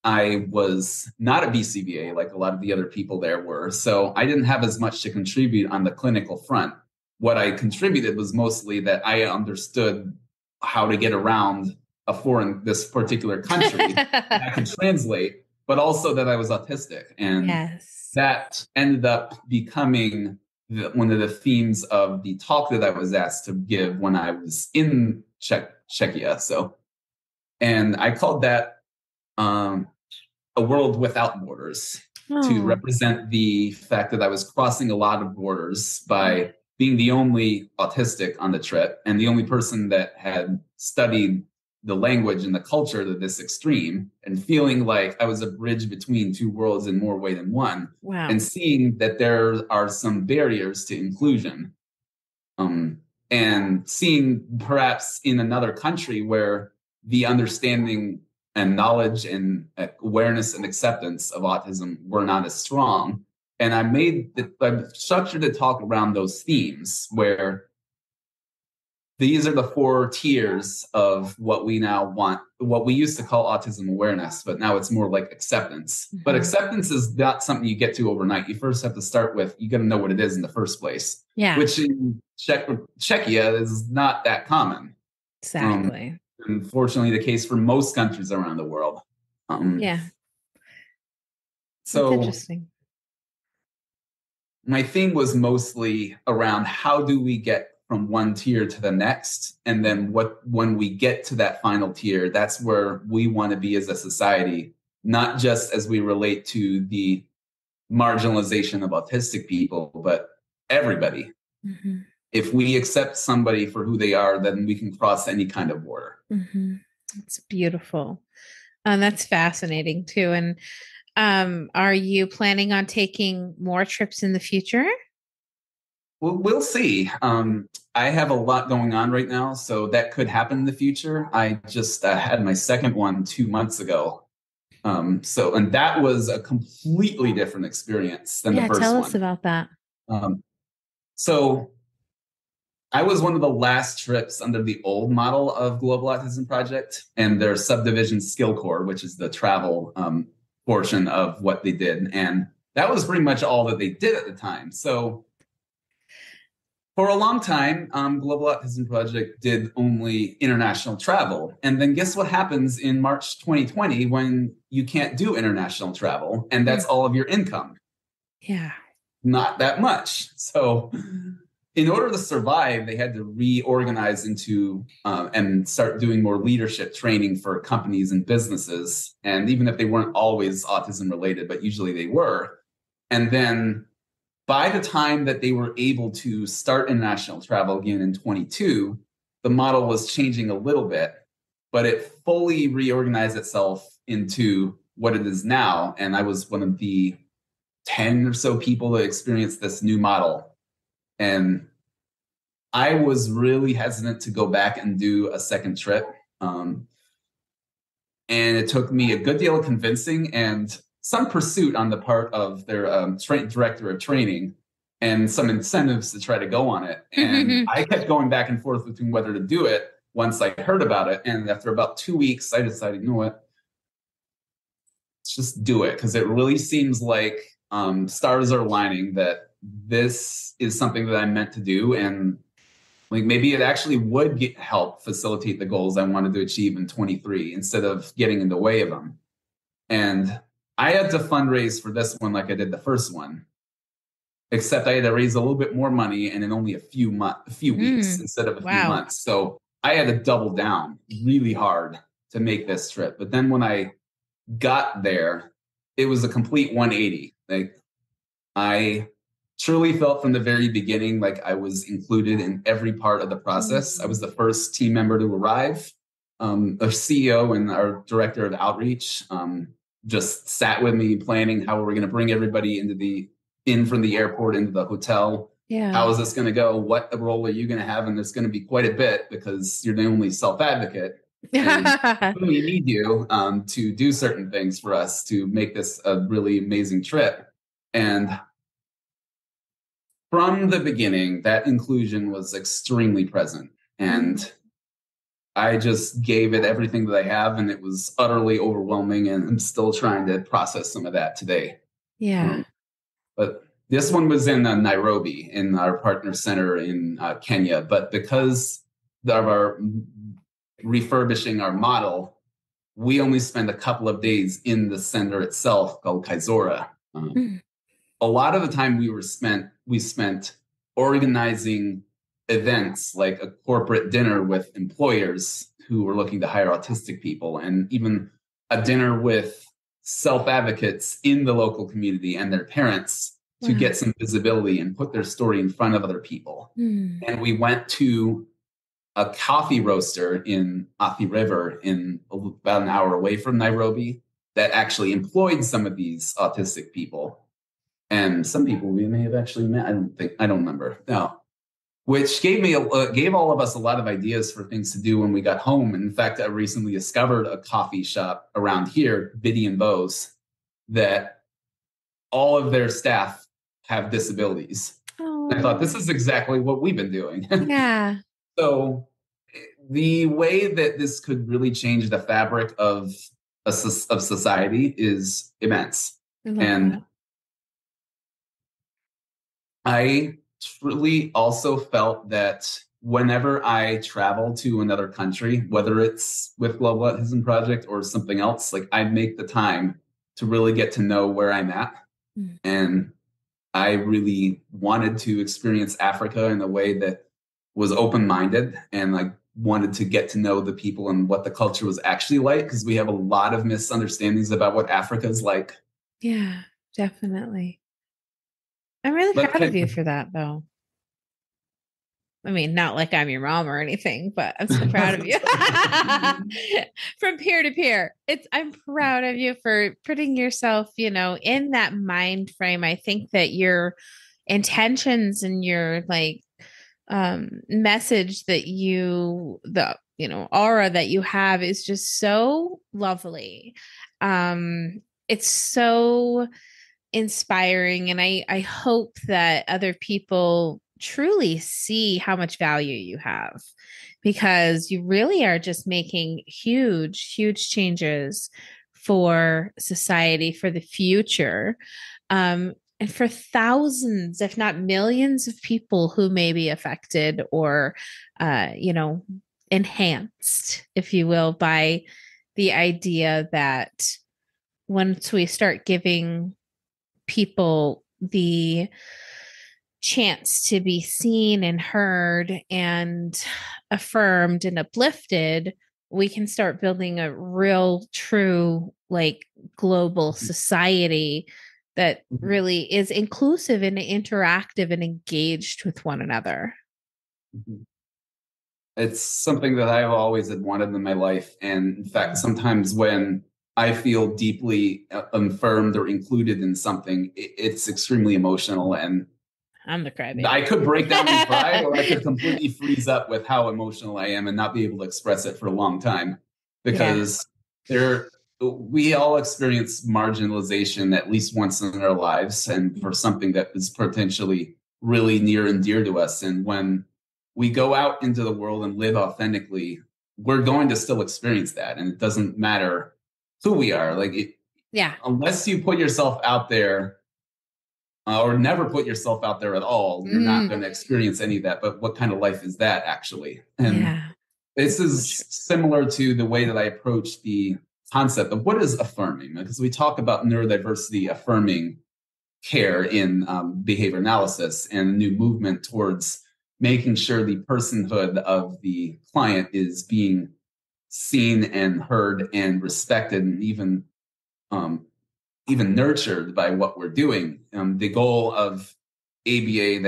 I was not a BCBA like a lot of the other people there were. So I didn't have as much to contribute on the clinical front. what I contributed was mostly that I understood how to get around this particular country. I could translate, but also that I was autistic. And Yes. that ended up becoming one of the themes of the talk that I was asked to give when I was in Czechia. And I called that A World Without Borders, to represent the fact that I was crossing a lot of borders by being the only autistic on the trip and the only person that had studied the language and the culture to this extreme, and feeling like I was a bridge between two worlds in more way than one. Wow. And seeing that there are some barriers to inclusion. And seeing perhaps in another country where the understanding and knowledge and awareness and acceptance of autism were not as strong. And I structured the talk around those themes, where these are the 4 tiers of what we now want, what we used to call autism awareness, but now it's more like acceptance. But acceptance is not something you get to overnight. You first have to start with, you got to know what it is in the first place, which in Czechia is not that common. Exactly. Unfortunately, the case for most countries around the world. So that's interesting. My theme was mostly around how do we get from one tier to the next, and then when we get to that final tier, that's where we want to be as a society, not just as we relate to the marginalization of autistic people, but everybody. If we accept somebody for who they are, then we can cross any kind of border. It's beautiful. That's fascinating too. And are you planning on taking more trips in the future? Well, we'll see. I have a lot going on right now, so that could happen in the future. I just had my second one 2 months ago. And that was a completely different experience than the first one. Tell us about that. So I was one of the last trips under the old model of Global Autism Project and their subdivision Skill Core, which is the travel portion of what they did. And that was pretty much all that they did at the time. So for a long time, Global Autism Project did only international travel. And then guess what happens in March 2020 when you can't do international travel and that's all of your income? Not that much. So in order to survive, they had to reorganize into and start doing more leadership training for companies and businesses. And even if they weren't always autism related, but usually they were. And then by the time that they were able to start international travel again in 22, the model was changing a little bit, but it fully reorganized itself into what it is now. And I was one of the 10 or so people that experienced this new model. And I was really hesitant to go back and do a second trip. And it took me a good deal of convincing and some pursuit on the part of their director of training and some incentives to try to go on it. And I kept going back and forth between whether to do it once I heard about it. And after about 2 weeks, I decided, you know what, let's just do it. Because it really seems like stars are aligning that this is something that I'm meant to do. And like maybe it actually would help facilitate the goals I wanted to achieve in 23 instead of getting in the way of them. And I had to fundraise for this one like I did the first one, except I had to raise a little bit more money and in only a few weeks instead of a few months. So I had to double down really hard to make this trip. But then when I got there, it was a complete 180. Like I truly felt from the very beginning like I was included in every part of the process. I was the first team member to arrive. Our CEO and our director of outreach just sat with me planning how we're going to bring everybody in from the airport into the hotel. How is this going to go? What role are you going to have? And there's going to be quite a bit because you're the only self-advocate. And we need you to do certain things for us to make this a really amazing trip. And from the beginning, that inclusion was extremely present. And I just gave it everything that I have, and it was utterly overwhelming. And I'm still trying to process some of that today. But This one was in Nairobi, in our partner center in Kenya. But because of our refurbishing our model, we only spend a couple of days in the center itself, called Kaizora. A lot of the time we spent organizing events like a corporate dinner with employers who were looking to hire autistic people, and even a dinner with self-advocates in the local community and their parents to get some visibility and put their story in front of other people. And we went to a coffee roaster in Athi River, in about an hour away from Nairobi, that actually employed some of these autistic people. And some people we may have actually met. I don't remember. No. Which gave all of us a lot of ideas for things to do when we got home. In fact, I recently discovered a coffee shop around here, Biddy and Bose, that all of their staff have disabilities. I thought, this is exactly what we've been doing. Yeah. So the way that this could really change the fabric of society is immense. And I truly also felt that whenever I travel to another country, whether it's with Global Autism Project or something else, like I make the time to really get to know where I'm at. And I really wanted to experience Africa in a way that was open-minded, and like wanted to get to know the people and what the culture was actually like, because we have a lot of misunderstandings about what Africa is like. Yeah, definitely. I'm really proud of you for that, though. I mean, not like I'm your mom or anything, but I'm so proud of you. From peer to peer. I'm proud of you for putting yourself, in that mind frame. I think that your intentions and your message that aura that you have is just so lovely. It's so inspiring, and I hope that other people truly see how much value you have, because you really are just making huge changes for society, for the future, and for thousands, if not millions, of people who may be affected or enhanced, if you will, by the idea that once we start giving people the chance to be seen and heard and affirmed and uplifted, we can start building a real, true, global society that really is inclusive and interactive and engaged with one another. It's something that I've always had wanted in my life. And in fact, sometimes when I feel deeply affirmed or included in something, it's extremely emotional, and I'm the crybaby. I could break down and cry, or I could completely freeze up with how emotional I am and not be able to express it for a long time, because we all experience marginalization at least once in our lives, and for something that is potentially really near and dear to us. And when we go out into the world and live authentically, we're going to still experience that. And it doesn't matter who we are. Unless you put yourself out there, or never put yourself out there at all, you're not going to experience any of that. But what kind of life is that, actually? And this is similar to the way that I approach the concept of what is affirming, because we talk about neurodiversity affirming care in behavior analysis, and a new movement towards making sure the personhood of the client is being seen and heard and respected, and even nurtured by what we're doing. The goal of ABA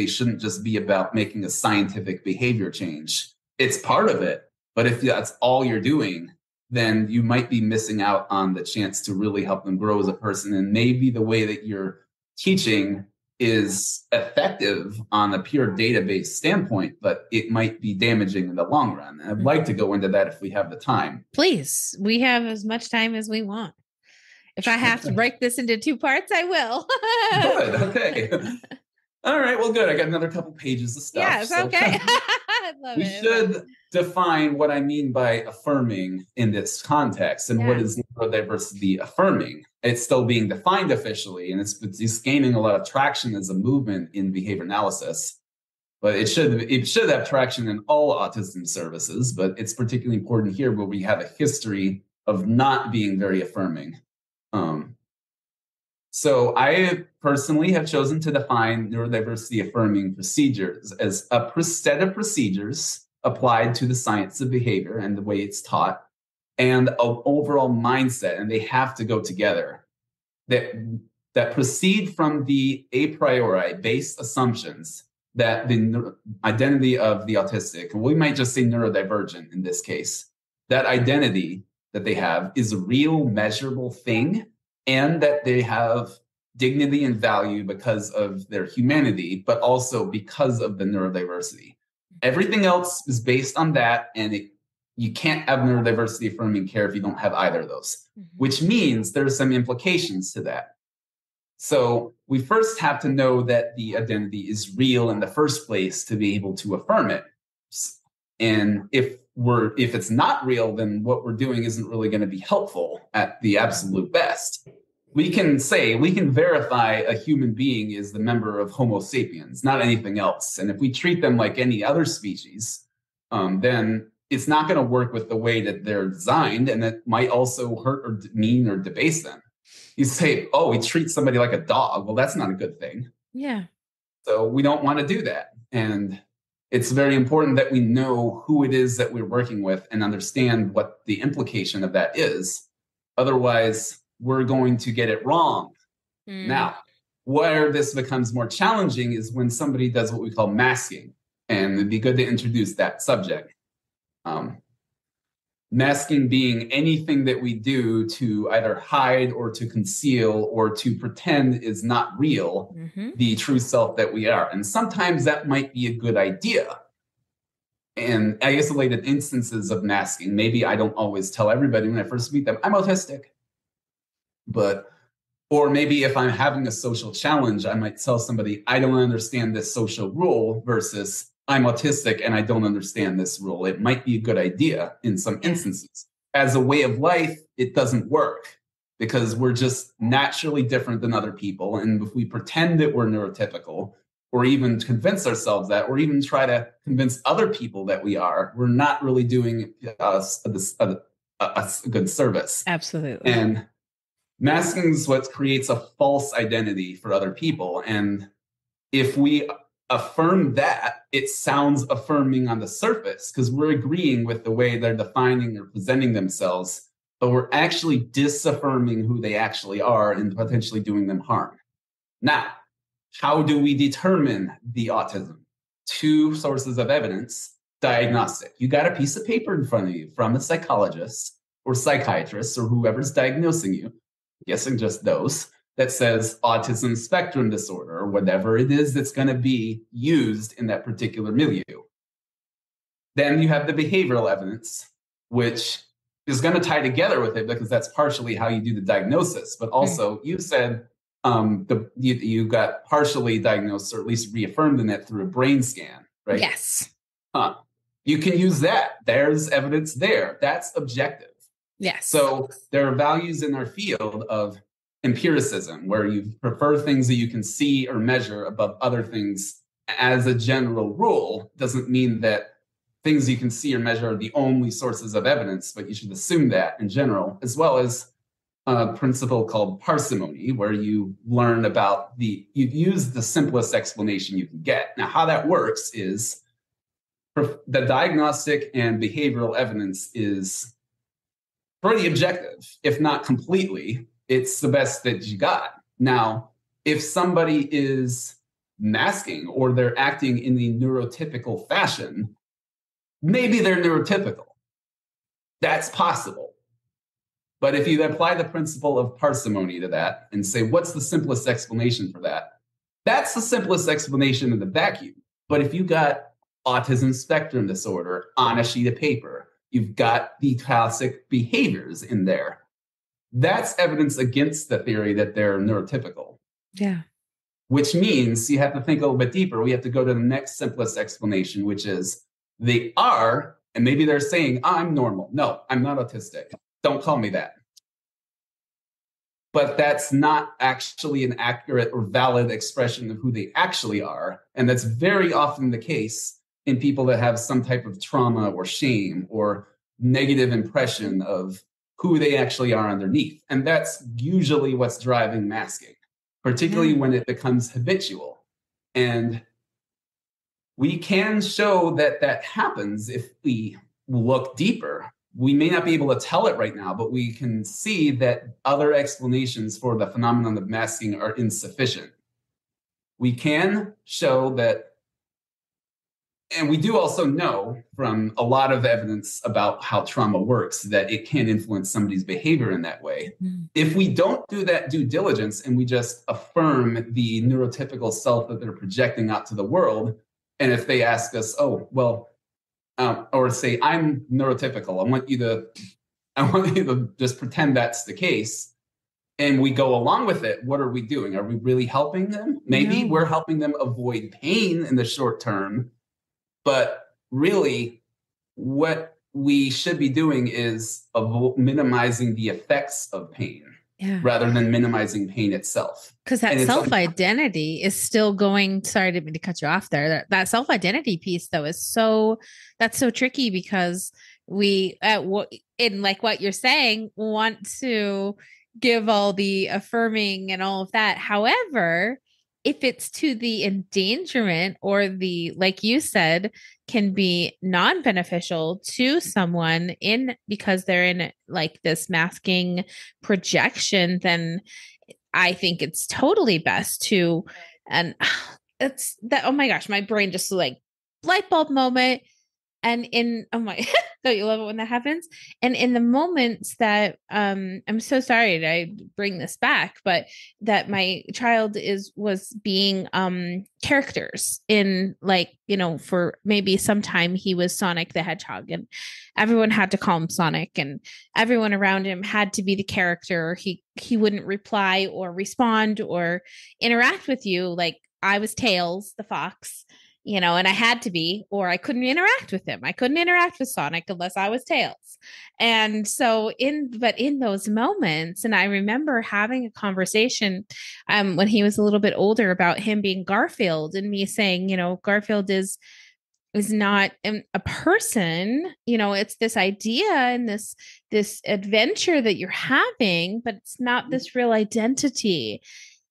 shouldn't just be about making a scientific behavior change. It's part of it, but if that's all you're doing, then you might be missing out on the chance to really help them grow as a person. And maybe the way that you're teaching is effective on a pure database standpoint, but it might be damaging in the long run. And I'd like to go into that if we have the time. Please, we have as much time as we want. If I have to break this into 2 parts, I will. Good. Okay. All right, well, good. I got another couple pages of stuff. Yes, okay. I love we it. should define what I mean by affirming in this context and what is neurodiversity affirming. It's still being defined officially, and it's gaining a lot of traction as a movement in behavior analysis. But it should have traction in all autism services, but it's particularly important here where we have a history of not being very affirming. So I personally have chosen to define neurodiversity affirming procedures as a set of procedures applied to the science of behavior and the way it's taught, and an overall mindset, and they have to go together, that proceed from the a priori based assumptions that the identity of the autistic, we might just say neurodivergent in this case, that identity that they have is a real measurable thing, and that they have dignity and value because of their humanity, but also because of the neurodiversity. Everything else is based on that, and you can't have neurodiversity affirming care if you don't have either of those, which means there's some implications to that. So we first have to know that the identity is real in the first place to be able to affirm it. And if it's not real, then what we're doing isn't really going to be helpful at the absolute best. We can verify a human being is the member of Homo sapiens, not anything else. And if we treat them like any other species, then it's not going to work with the way that they're designed, and it might also hurt or demean or debase them. You say, oh, we treat somebody like a dog. Well, that's not a good thing. Yeah. So we don't want to do that. And it's very important that we know who it is that we're working with and understand what the implication of that is. Otherwise, we're going to get it wrong. Now, where this becomes more challenging is when somebody does what we call masking. And it'd be good to introduce that subject. Masking being anything that we do to either hide or to conceal or to pretend is not real, the true self that we are. And sometimes that might be a good idea. And isolated instances of masking, maybe I don't always tell everybody when I first meet them, I'm autistic. Or maybe if I'm having a social challenge, I might tell somebody, I don't understand this social rule versus I'm autistic and I don't understand this rule. It might be a good idea in some instances. As a way of life, it doesn't work because we're just naturally different than other people. And if we pretend that we're neurotypical, or even convince ourselves that, or even try to convince other people that we are, we're not really doing us a good service. Absolutely. And masking is what creates a false identity for other people. And if we affirm that, it sounds affirming on the surface because we're agreeing with the way they're defining or presenting themselves, but we're actually disaffirming who they actually are and potentially doing them harm. Now, how do we determine the autism? Two sources of evidence. Diagnostic. You got a piece of paper in front of you from a psychologist or psychiatrist or whoever's diagnosing you, I'm guessing just those, that says autism spectrum disorder or whatever it is that's going to be used in that particular milieu. Then you have the behavioral evidence, which is going to tie together with it because that's partially how you do the diagnosis. But also, you said you got partially diagnosed or at least reaffirmed in it through a brain scan, right? Yes. You can use that. There's evidence there. That's objective. Yes. So there are values in our field of empiricism, where you prefer things that you can see or measure above other things. As a general rule, doesn't mean that things you can see or measure are the only sources of evidence, but you should assume that in general, as well as a principle called parsimony, where you learn about you use the simplest explanation you can get. Now, how that works is the diagnostic and behavioral evidence is pretty objective, if not completely. It's the best that you got. Now, if somebody is masking or they're acting in the neurotypical fashion, maybe they're neurotypical. That's possible. But if you apply the principle of parsimony to that and say, what's the simplest explanation for that? That's the simplest explanation in the vacuum. But if you got autism spectrum disorder on a sheet of paper, you've got the classic behaviors in there. That's evidence against the theory that they're neurotypical. Yeah. which means you have to think a little bit deeper. We have to go to the next simplest explanation, which is they are, and maybe they're saying, I'm normal. No, I'm not autistic. Don't call me that. But that's not actually an accurate or valid expression of who they actually are. And that's very often the case in people that have some type of trauma or shame or negative impression of who they actually are underneath. And that's usually what's driving masking, particularly when it becomes habitual. And we can show that that happens if we look deeper. We may not be able to tell it right now, but we can see that other explanations for the phenomenon of masking are insufficient. We can show that, and we do also know from a lot of evidence about how trauma works, that it can influence somebody's behavior in that way. If we don't do that due diligence and we just affirm the neurotypical self that they're projecting out to the world, and if they ask us, oh, well, or say, I'm neurotypical, I want you to just pretend that's the case, and we go along with it, what are we doing? Are we really helping them? Maybe we're helping them avoid pain in the short term, but really what we should be doing is minimizing the effects of pain rather than minimizing pain itself. Because that self-identity is still going, sorry, I didn't mean to cut you off there. That self-identity piece though is that's so tricky, because we, in like what you're saying, want to give all the affirming and all of that. However, if it's to the endangerment or the, like you said, can be non-beneficial to someone because they're in like this masking projection, then I think it's totally best to, and it's that, oh my gosh, my brain just like light bulb moment. And don't you love it when that happens? And in the moments that, I'm so sorry I bring this back, but that my child was being, characters in, like, for maybe some time he was Sonic the Hedgehog, and everyone had to call him Sonic, and everyone around him had to be the character. He wouldn't reply or respond or interact with you. Like I was Tails, the fox, and I had to be, or I couldn't interact with him. I couldn't interact with Sonic unless I was Tails. And so in those moments, and I remember having a conversation when he was a little bit older about him being Garfield, and me saying, Garfield is not a person, it's this idea and this adventure that you're having, but it's not this real identity.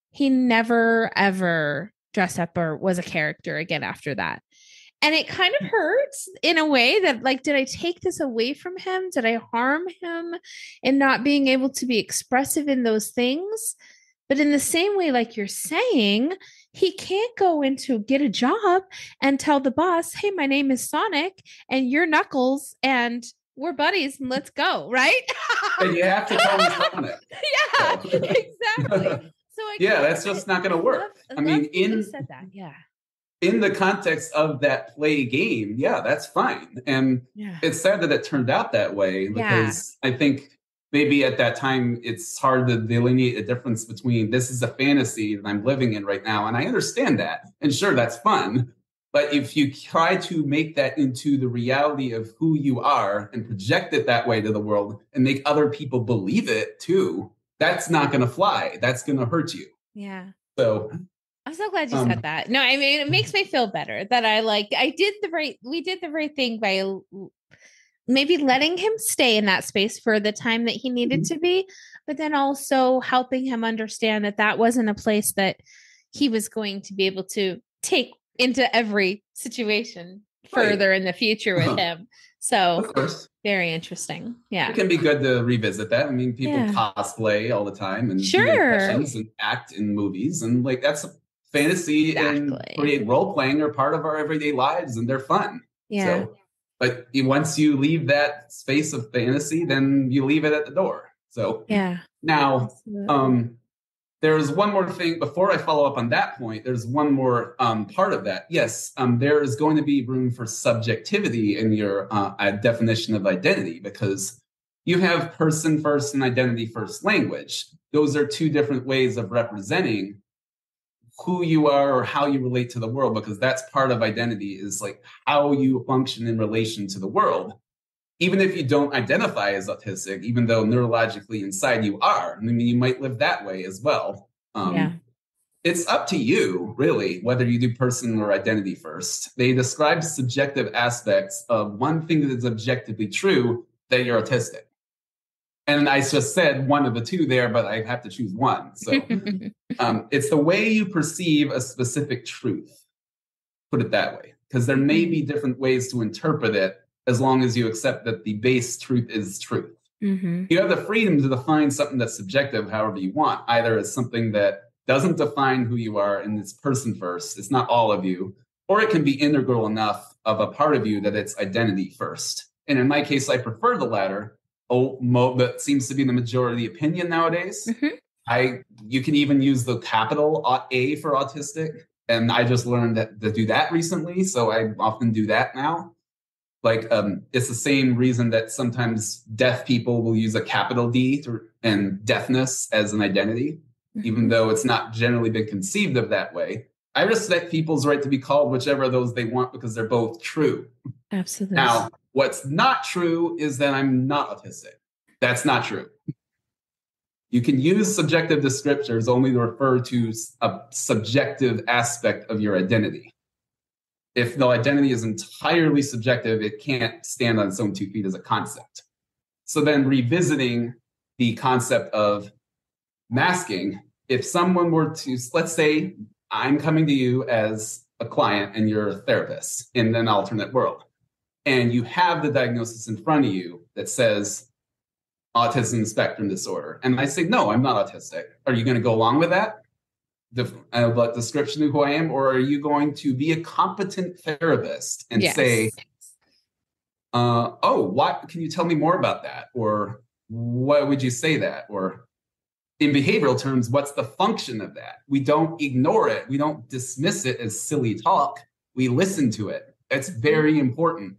He never, ever dressed up or was a character again after that. And it kind of hurts in a way that, like, did I take this away from him? Did I harm him in not being able to be expressive in those things? But in the same way, like you're saying, he can't go into get a job and tell the boss, hey, my name is Sonic and you're Knuckles and we're buddies and let's go. Right. And you have to call me Sonic. Yeah, so. Exactly. So that's just not going to work. I mean, said that, in the context of that play game, that's fine. And it's sad that it turned out that way, because I think maybe at that time it's hard to delineate a difference between this is a fantasy that I'm living in right now, and I understand that. And sure, that's fun. But if you try to make that into the reality of who you are and project it that way to the world and make other people believe it too, that's not going to fly. That's going to hurt you. Yeah. So I'm so glad you said that. No, I mean, it makes me feel better that we did the right thing by maybe letting him stay in that space for the time that he needed to be, but then also helping him understand that that wasn't a place that he was going to be able to take into every situation further in the future with him. So of course. Very interesting. Yeah. It can be good to revisit that. I mean, people cosplay all the time and do impressions and act in movies, and like that's a fantasy and create role playing are part of our everyday lives, and they're fun. Yeah. So, but once you leave that space of fantasy, then you leave it at the door. So now, there's one more thing before I follow up on that point. There's one more part of that. Yes, there is going to be room for subjectivity in your definition of identity, because you have person first and identity first language. Those are two different ways of representing who you are or how you relate to the world, because that's part of identity, is like how you function in relation to the world. Even if you don't identify as autistic, even though neurologically inside you are, I mean, you might live that way as well. It's up to you, really, whether you do person or identity first. They describe subjective aspects of one thing that is objectively true, that you're autistic. And I just said one of the two there, but I have to choose one. So it's the way you perceive a specific truth, put it that way, because there may be different ways to interpret it as long as you accept that the base truth is truth. You have the freedom to define something that's subjective however you want, either as something that doesn't define who you are and it's person first, it's not all of you, or it can be integral enough of a part of you that it's identity first. And in my case, I prefer the latter. That seems to be the majority opinion nowadays. You can even use the capital A for autistic, and I just learned to do that recently, so I often do that now. Like, it's the same reason that sometimes deaf people will use a capital D and deafness as an identity, even though it's not generally been conceived of that way. I respect people's right to be called whichever of those they want, because they're both true. Absolutely. Now, what's not true is that I'm not autistic. That's not true. You can use subjective descriptors only to refer to a subjective aspect of your identity. If the identity is entirely subjective, it can't stand on its own 2 feet as a concept. So then revisiting the concept of masking, if someone were to, let's say I'm coming to you as a client and you're a therapist in an alternate world, and you have the diagnosis in front of you that says autism spectrum disorder, and I say, no, I'm not autistic. Are you going to go along with that? Description of who I am, or are you going to be a competent therapist and say, what can you tell me more about that? Or why would you say that? Or in behavioral terms, what's the function of that? We don't ignore it. We don't dismiss it as silly talk. We listen to it. It's very important.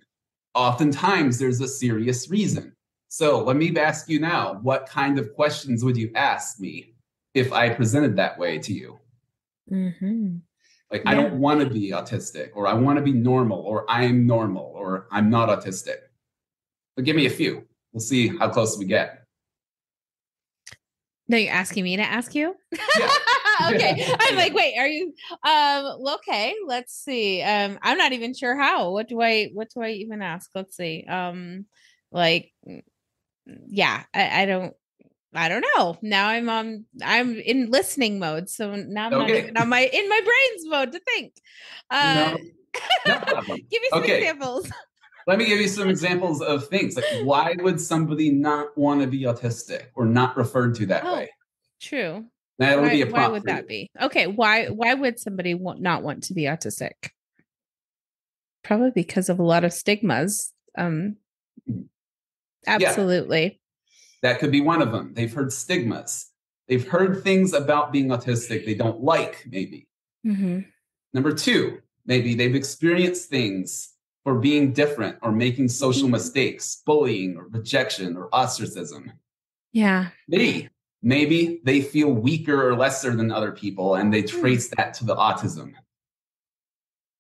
Oftentimes there's a serious reason. So let me ask you now, what kind of questions would you ask me if I presented that way to you? Like, I don't want to be autistic, or I want to be normal, or I'm normal, or I'm not autistic. But give me a few. We'll see how close we get. No, you're asking me to ask you? Yeah. Okay. I'm like, wait, are you okay, let's see. I'm not even sure how. What do I even ask? Let's see. I don't know. Now I'm in listening mode. So now I'm not even in my brain's mode to think. No problem. Give me some examples. Let me give you some examples of things. Like, why would somebody not want to be autistic or not referred to that way? True. That'll be a prompt. Why would that be? Okay. Why would somebody not want to be autistic? Probably because of a lot of stigmas. Absolutely. Yeah. That could be one of them. They've heard stigmas. They've heard things about being autistic they don't like, maybe. Number two, maybe they've experienced things for being different or making social mistakes, bullying or rejection or ostracism. Yeah. Maybe they feel weaker or lesser than other people, and they trace that to the autism.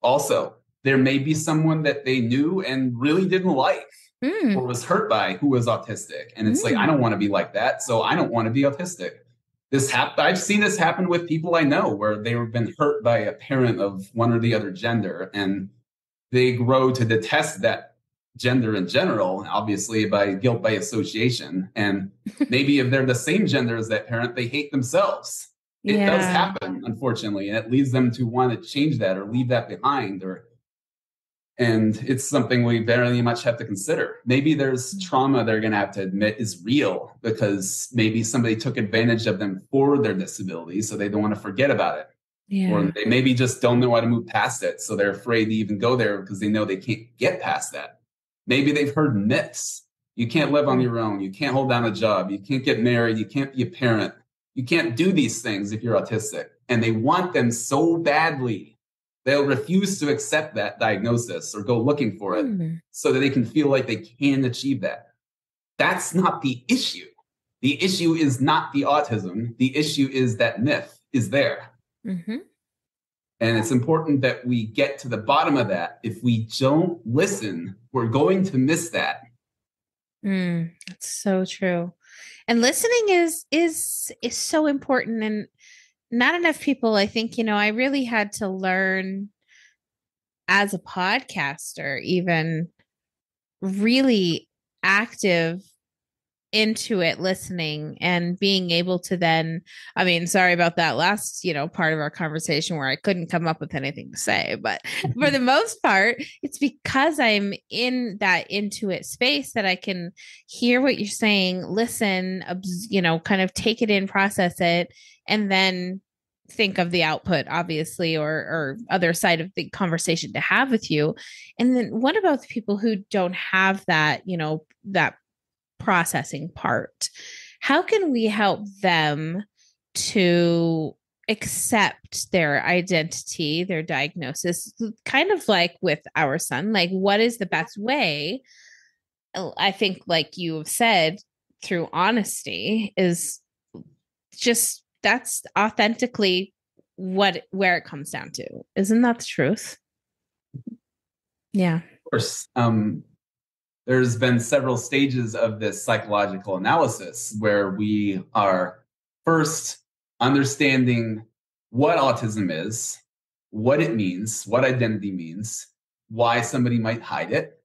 Also, there may be someone that they knew and really didn't like or was hurt by who was autistic. And it's like, I don't want to be like that, so I don't want to be autistic. I've seen this happen with people I know, where they've been hurt by a parent of one or the other gender, and they grow to detest that gender in general, obviously by guilt by association. And maybe if they're the same gender as that parent, they hate themselves. It does happen, unfortunately, and it leads them to want to change that or leave that behind. And it's something we very much have to consider. Maybe there's trauma they're going to have to admit is real, because maybe somebody took advantage of them for their disability, so they don't want to forget about it. Yeah. Or they maybe just don't know how to move past it, so they're afraid to even go there because they know they can't get past that. Maybe they've heard myths. You can't live on your own. You can't hold down a job. You can't get married. You can't be a parent. You can't do these things if you're autistic. And they want them so badly, they'll refuse to accept that diagnosis or go looking for it so that they can feel like they can achieve that. That's not the issue. The issue is not the autism. The issue is that myth is there. And it's important that we get to the bottom of that. If we don't listen, we're going to miss that. That's so true. And listening is so important, and not enough people, I think, I really had to learn as a podcaster, even really active into it, listening and being able to then, I mean, sorry about that last, part of our conversation where I couldn't come up with anything to say, but for the most part, it's because I'm in that intuit space that I can hear what you're saying, listen, kind of take it in, process it, and then think of the output, obviously, or other side of the conversation to have with you. And then what about the people who don't have that, that processing part? How can we help them to accept their identity, their diagnosis, kind of like with our son? Like, what is the best way? I think, like you have said, through honesty is just, that's authentically where it comes down to. Isn't that the truth? Yeah. Of course. There's been several stages of this psychological analysis where we are first understanding what autism is, what it means, what identity means, why somebody might hide it.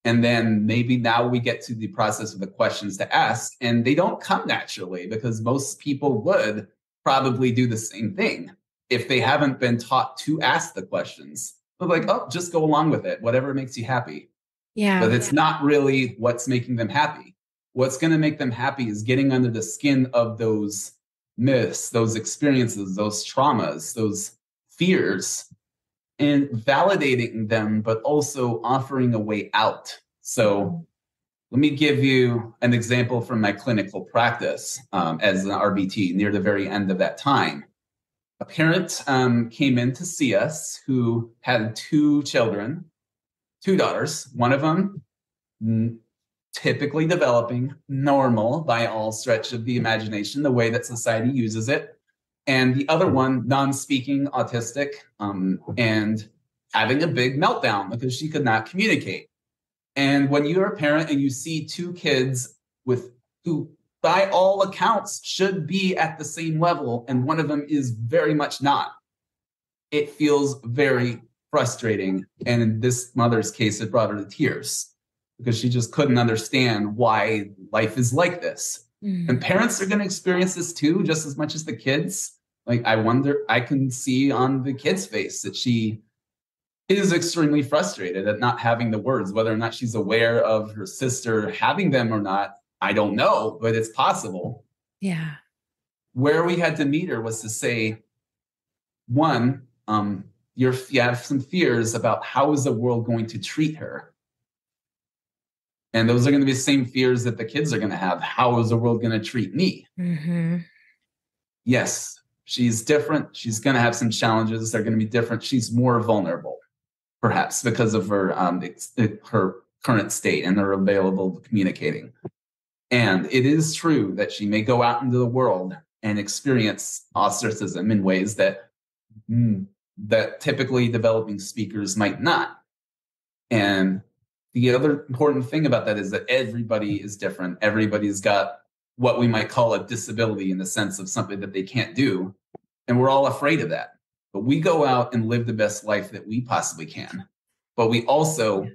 And then maybe now we get to the process of the questions to ask, and they don't come naturally because most people would probably do the same thing if they haven't been taught to ask the questions. But like, oh, just go along with it, whatever makes you happy. Yeah. But it's not really what's making them happy. What's going to make them happy is getting under the skin of those myths, those experiences, those traumas, those fears, and validating them, but also offering a way out. So let me give you an example from my clinical practice as an RBT near the very end of that time. A parent came in to see us who had two children, two daughters, one of them typically developing, normal by all stretch of the imagination, the way that society uses it. And the other one, non-speaking, autistic, and having a big meltdown because she could not communicate. And when you're a parent and you see two kids who, by all accounts, should be at the same level, and one of them is very much not, it feels very frustrating. And in this mother's case, it brought her to tears because she just couldn't understand why life is like this. And parents are going to experience this too, just as much as the kids. Like, I can see on the kid's face that she is extremely frustrated at not having the words. Whether or not she's aware of her sister having them or not, I don't know, but it's possible. Yeah. Where we had to meet her was to say, one, you have some fears about how is the world going to treat her. And those are going to be the same fears that the kids are going to have. How is the world going to treat me? Mm-hmm. Yes, she's different. She's going to have some challenges. They're going to be different. She's more vulnerable, perhaps, because of her current state and her available communicating. And it is true that she may go out into the world and experience ostracism in ways that typically developing speakers might not. And the other important thing about that is that everybody is different. Everybody's got what we might call a disability in the sense of something that they can't do. And we're all afraid of that. But we go out and live the best life that we possibly can. But we also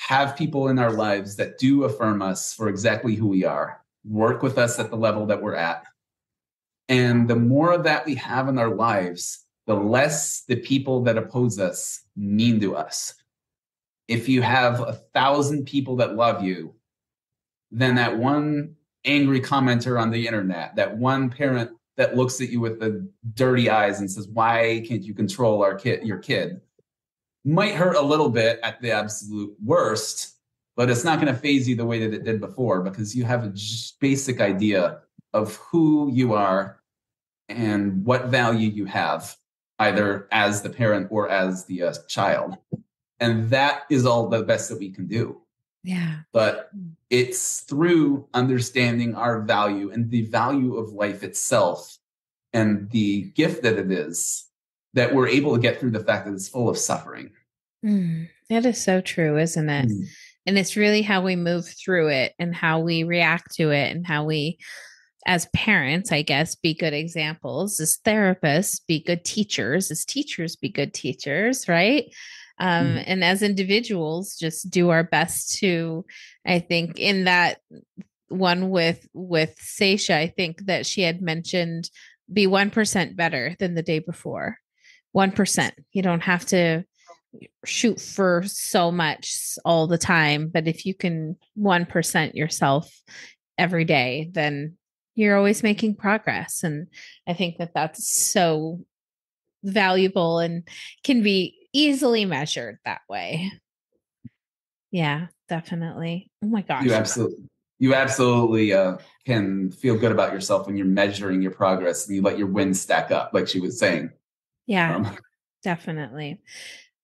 have people in our lives that do affirm us for exactly who we are, work with us at the level that we're at. And the more of that we have in our lives, the less the people that oppose us mean to us. If you have 1,000 people that love you, then that one angry commenter on the internet, that one parent that looks at you with the dirty eyes and says, why can't you control your kid, might hurt a little bit at the absolute worst, but it's not going to phase you the way that it did before because you have a basic idea of who you are and what value you have, either as the parent or as the child. And that is all the best that we can do. Yeah. But it's through understanding our value and the value of life itself and the gift that it is that we're able to get through the fact that it's full of suffering. That is so true, isn't it? And it's really how we move through it and how we react to it and how we, as parents, I guess, be good examples, as therapists, be good teachers, as teachers, be good teachers, right? And as individuals, just do our best to, I think, in that one with Seisha, I think that she had mentioned be 1% better than the day before. 1%. You don't have to shoot for so much all the time, but if you can 1% yourself every day, then you're always making progress. And I think that that's so valuable and can be easily measured that way. Yeah, definitely. Oh my gosh. You absolutely can feel good about yourself when you're measuring your progress and you let your wins stack up, like she was saying. Yeah, definitely.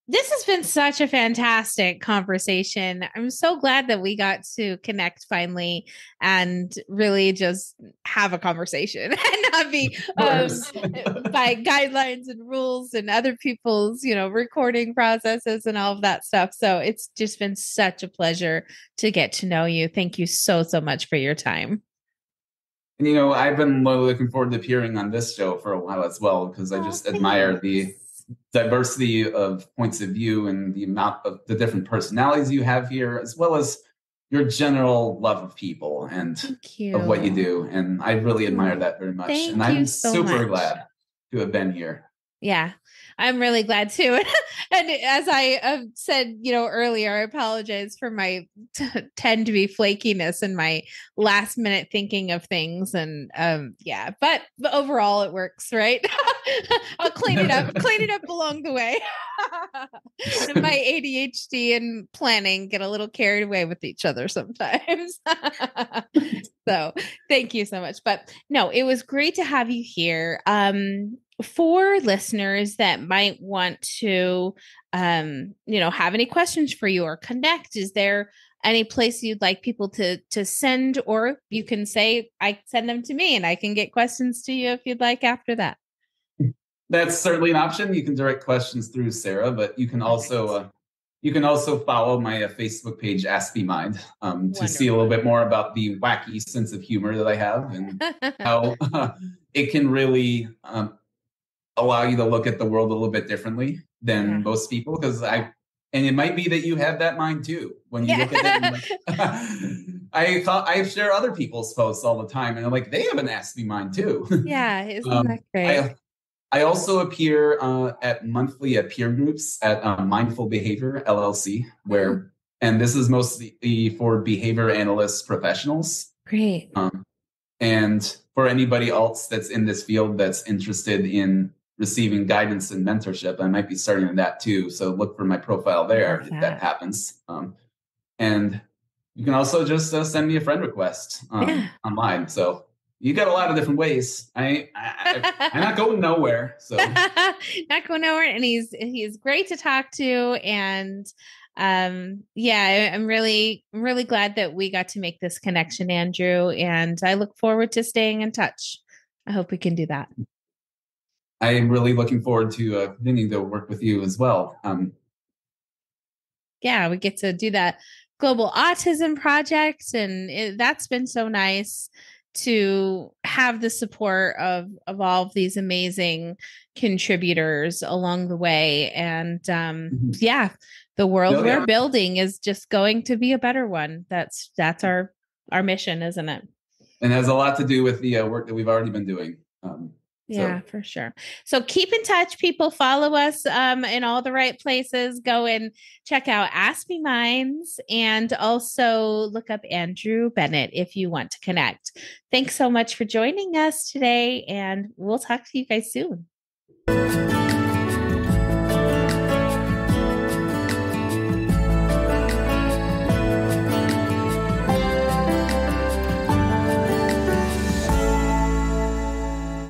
This has been such a fantastic conversation. I'm so glad that we got to connect finally and really just have a conversation and not be by guidelines and rules and other people's, recording processes and all of that stuff. So it's just been such a pleasure to get to know you. Thank you so, so much for your time. And, I've been looking forward to appearing on this show for a while as well, because I just admire the diversity of points of view and the amount of the different personalities you have here, as well as your general love of people and of what you do. And I really admire that very much. And I'm super glad to have been here. Yeah, I'm really glad too. And as I said, earlier, I apologize for my tend to be flakiness and my last minute thinking of things. And but overall it works, right? I'll clean it up along the way. And my ADHD and planning get a little carried away with each other sometimes. So thank you so much. But no, it was great to have you here. For listeners that might want to, have any questions for you or connect, is there any place you'd like people to send, or you can say, I send them to me and I can get questions to you if you'd like after that? That's certainly an option. You can direct questions through Sarah, but you can also follow my Facebook page, Ask Me Mind, to see a little bit more about the wacky sense of humor that I have and how it can really allow you to look at the world a little bit differently than most people. And it might be that you have that mind too. When you look at it, I share other people's posts all the time, and I'm like, they have an Ask Me Mind too. Yeah, isn't that great? I also appear at monthly peer groups at Mindful Behavior LLC, and this is mostly for behavior analysts professionals. Great. And for anybody else that's in this field that's interested in receiving guidance and mentorship, I might be starting that too. So look for my profile there if that happens. And you can also just send me a friend request online. So you got a lot of different ways. I'm not going nowhere. So not going nowhere. And he's great to talk to. And I'm really glad that we got to make this connection, Andrew. And I look forward to staying in touch. I hope we can do that. I am really looking forward to continuing to work with you as well. We get to do that global autism project, and that's been so nice to have the support of all of these amazing contributors along the way. And the world we're building is just going to be a better one. That's our mission, isn't it? And has a lot to do with the work that we've already been doing. For sure. So keep in touch, people. Follow us in all the right places. Go and check out Ask Me Minds, and also look up Andrew Bennett if you want to connect. Thanks so much for joining us today, and we'll talk to you guys soon.